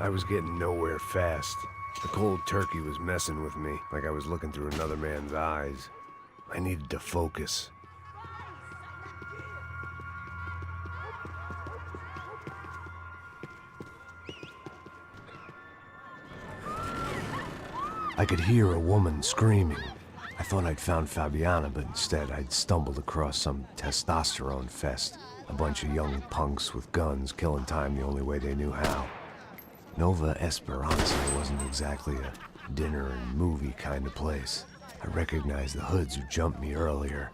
I was getting nowhere fast. The cold turkey was messing with me, like I was looking through another man's eyes. I needed to focus. I could hear a woman screaming. I thought I'd found Fabiana, but instead I'd stumbled across some testosterone fest. A bunch of young punks with guns killing time the only way they knew how. Nova Esperanza wasn't exactly a dinner and movie kind of place. I recognized the hoods who jumped me earlier.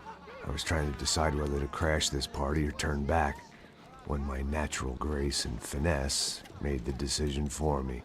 I was trying to decide whether to crash this party or turn back, when my natural grace and finesse made the decision for me.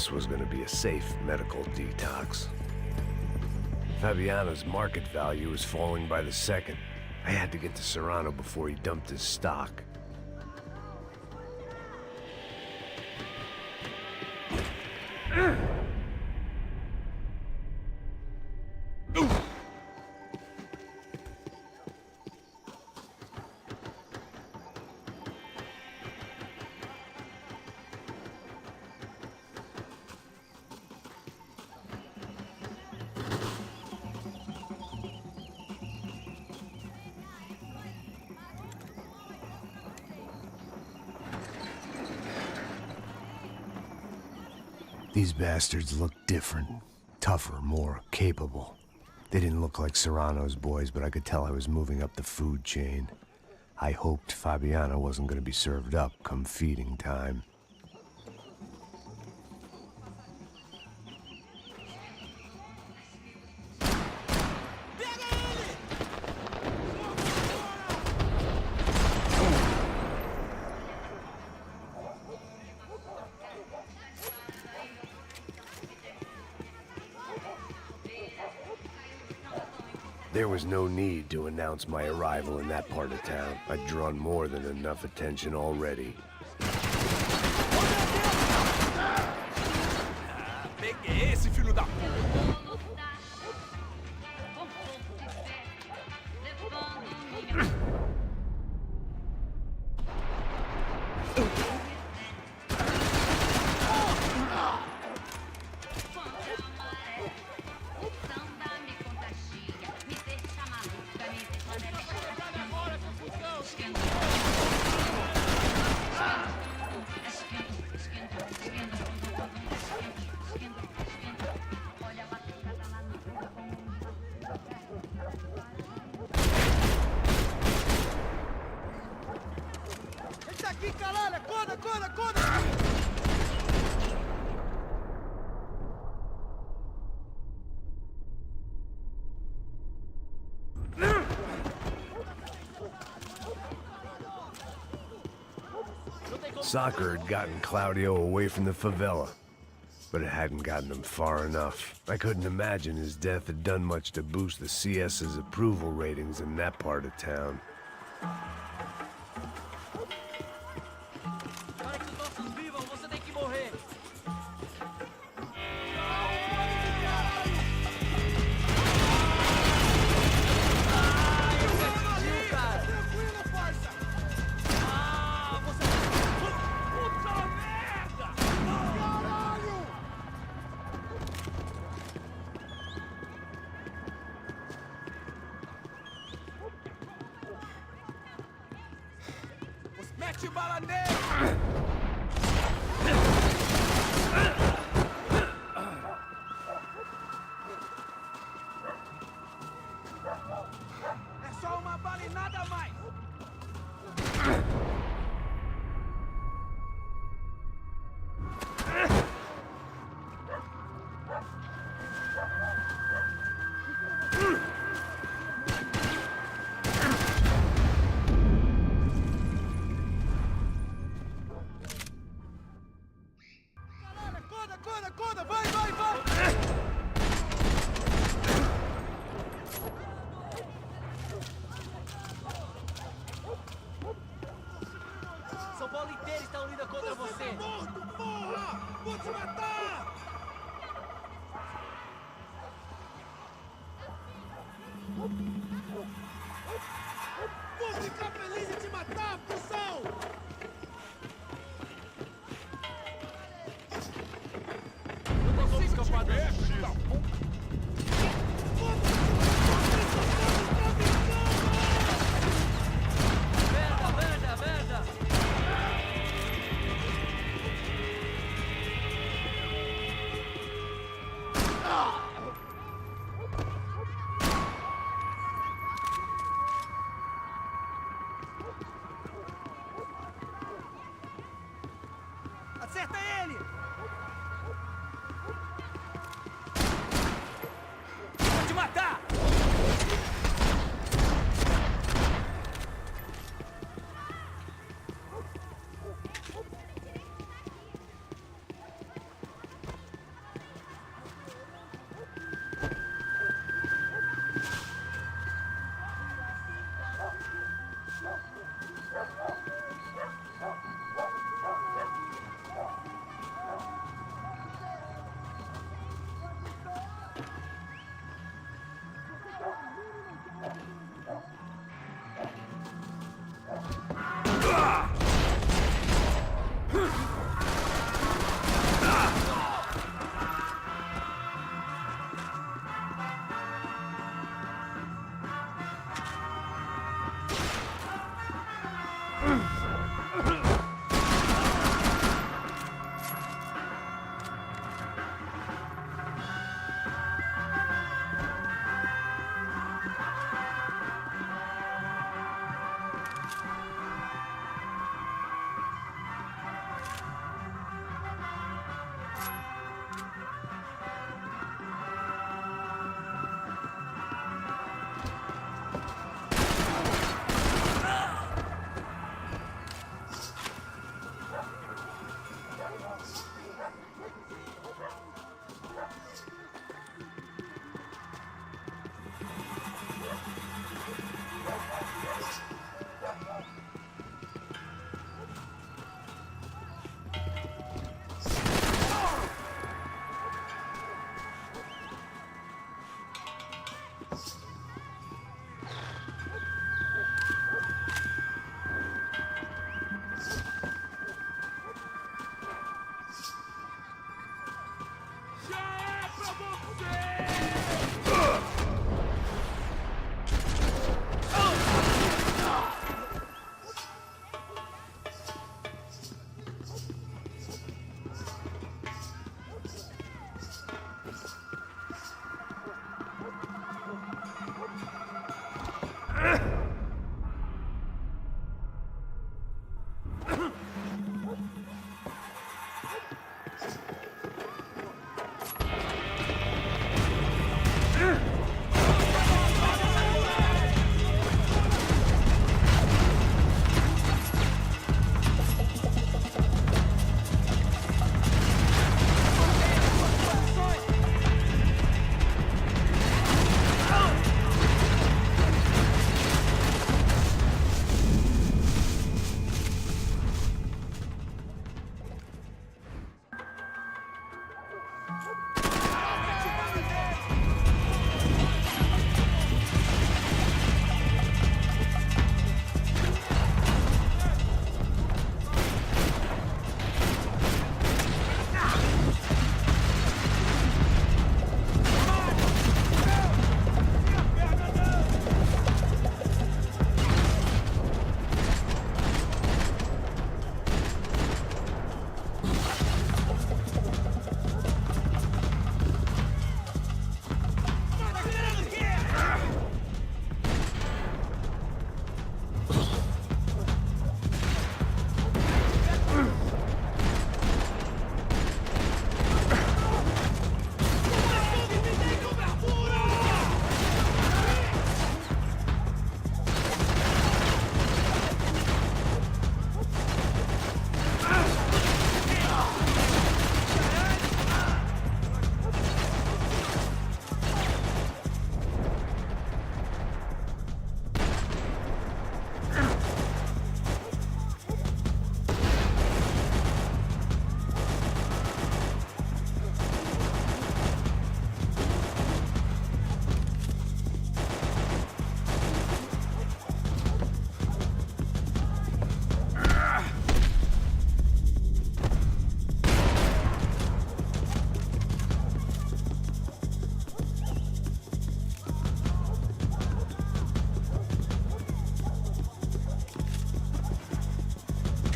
this was gonna be a safe medical detox. Fabiano's market value was falling by the second. I had to get to Serrano before he dumped his stock. These bastards looked different, tougher, more capable. They didn't look like Serrano's boys, but I could tell I was moving up the food chain. I hoped Fabiano wasn't going to be served up come feeding time. There was no need to announce my arrival in that part of town. I'd drawn more than enough attention already. Peguei esse filho da puta! Soccer had gotten Claudio away from the favela, but it hadn't gotten him far enough. I couldn't imagine his death had done much to boost the CS's approval ratings in that part of town. Para que os nossos vivam, você tem que morrer! Mete bala nele! É só uma bala e nada mais! São Paulo inteira está unida contra você! Você tá morto, porra! Vou te matar! Vou ficar feliz em te matar, cuzão! Eu consigo escapar dessa! Acerta ele! Vou te matar!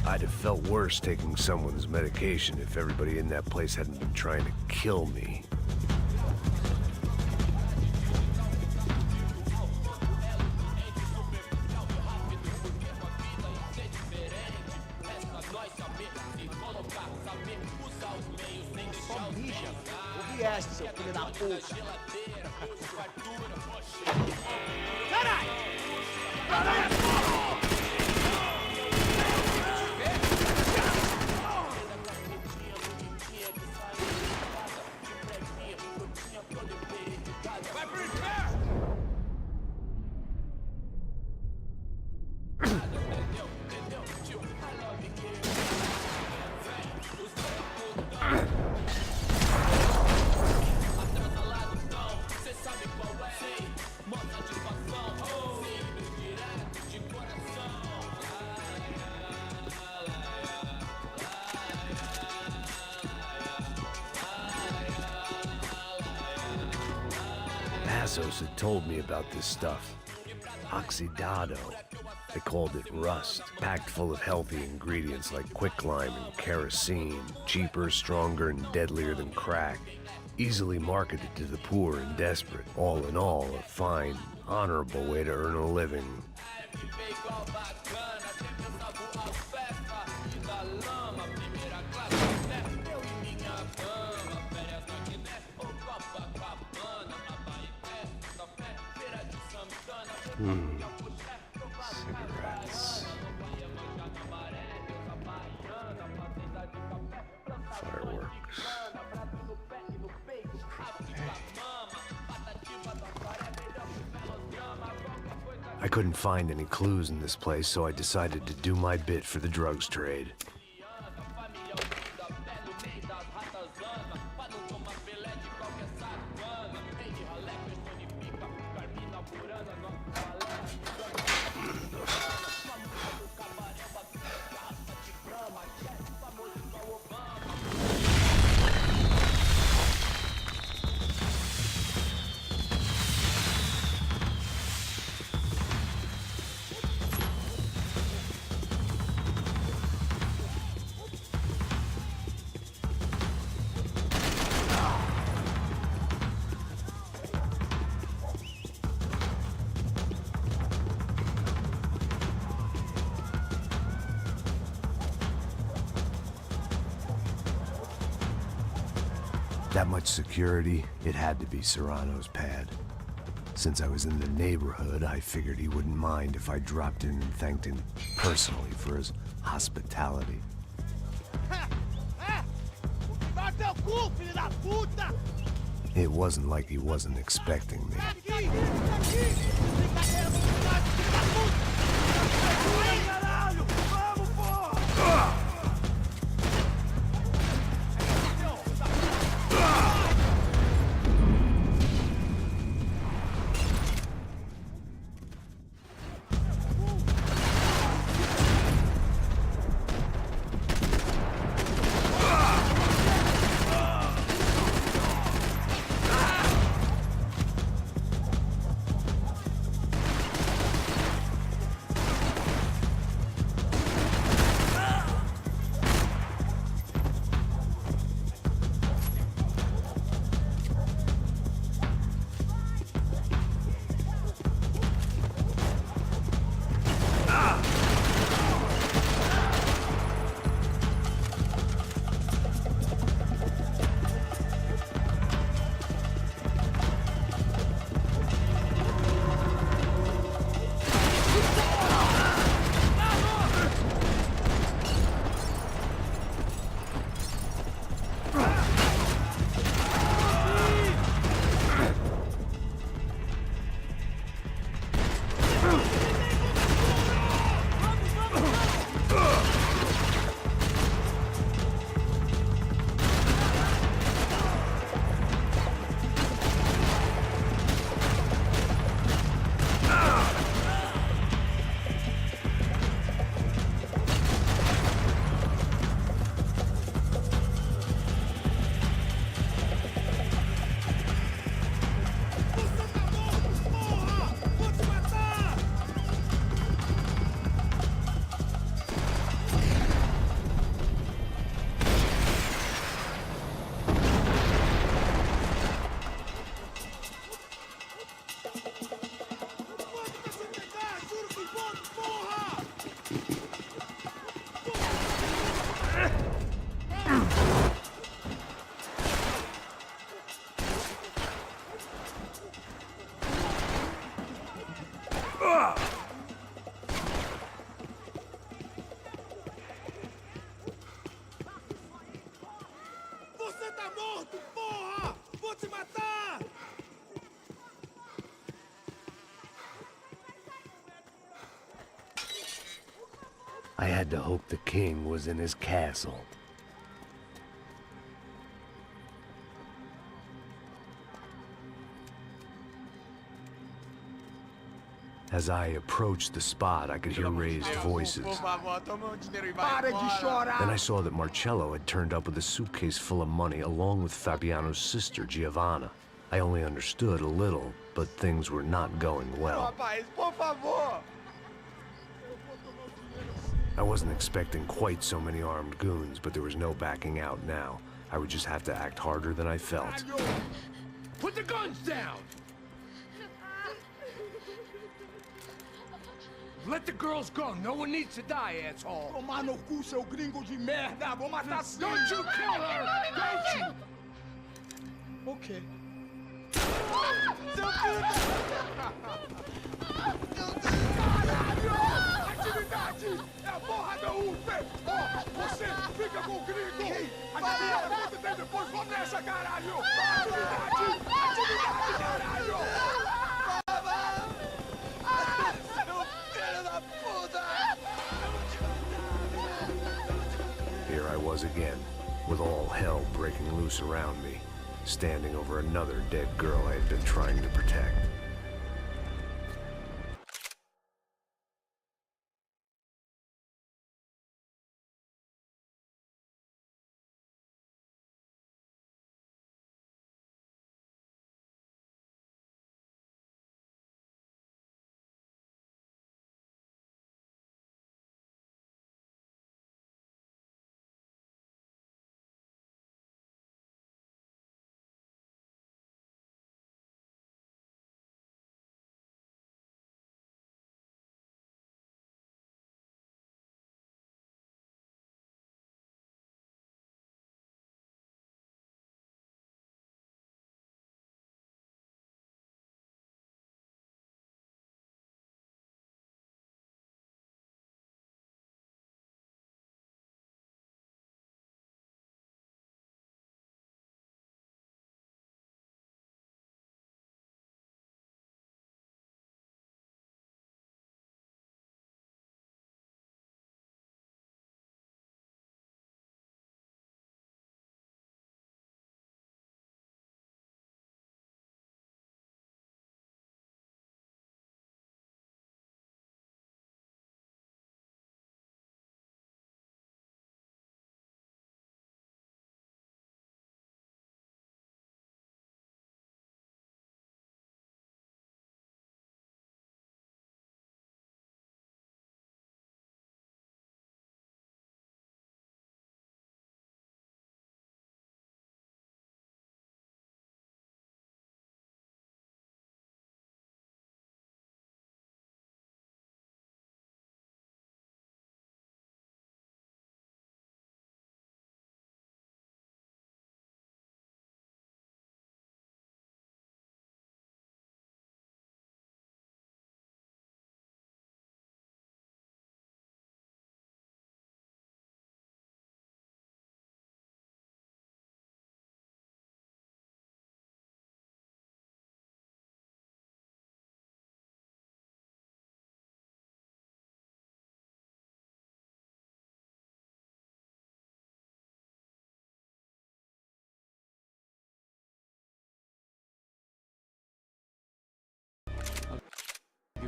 I'd have felt worse taking someone's medication if everybody in that place hadn't been trying to kill me. Só mija. Ouvi essa, seu filho da puta. Caralho! Caralho! Passos had told me about this stuff. Oxidado. They called it rust, packed full of healthy ingredients like quicklime and kerosene, cheaper, stronger, and deadlier than crack. Easily marketed to the poor and desperate. All in all, a fine, honorable way to earn a living. Cigarettes. Fireworks. I couldn't find any clues in this place, so I decided to do my bit for the drugs trade. That much security, it had to be Serrano's pad. Since I was in the neighborhood, I figured he wouldn't mind if I dropped in and thanked him personally for his hospitality. It wasn't like he wasn't expecting me. I had to hope the king was in his castle. As I approached the spot, I could hear raised voices. Then I saw that Marcello had turned up with a suitcase full of money along with Fabiano's sister, Giovanna. I only understood a little, but things were not going well. I wasn't expecting quite so many armed goons, but there was no backing out now. I would just have to act harder than I felt. Put the guns down! Let the girls go. No one needs to die, asshole. Tomar no cu, seu gringo de merda! Vou matar sim! Don't you kill her! Don't you! Ok. Caralho! Atividade! É a porra da UFE! Ó, você fica com o gringo! Adivinha quanto tem depois? Vamos nessa, caralho! Atividade! Atividade, caralho! Here I was again, with all hell breaking loose around me, standing over another dead girl I had been trying to protect.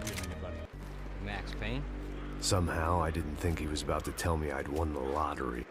interviewing anybody. Max Payne? Somehow, I didn't think he was about to tell me I'd won the lottery.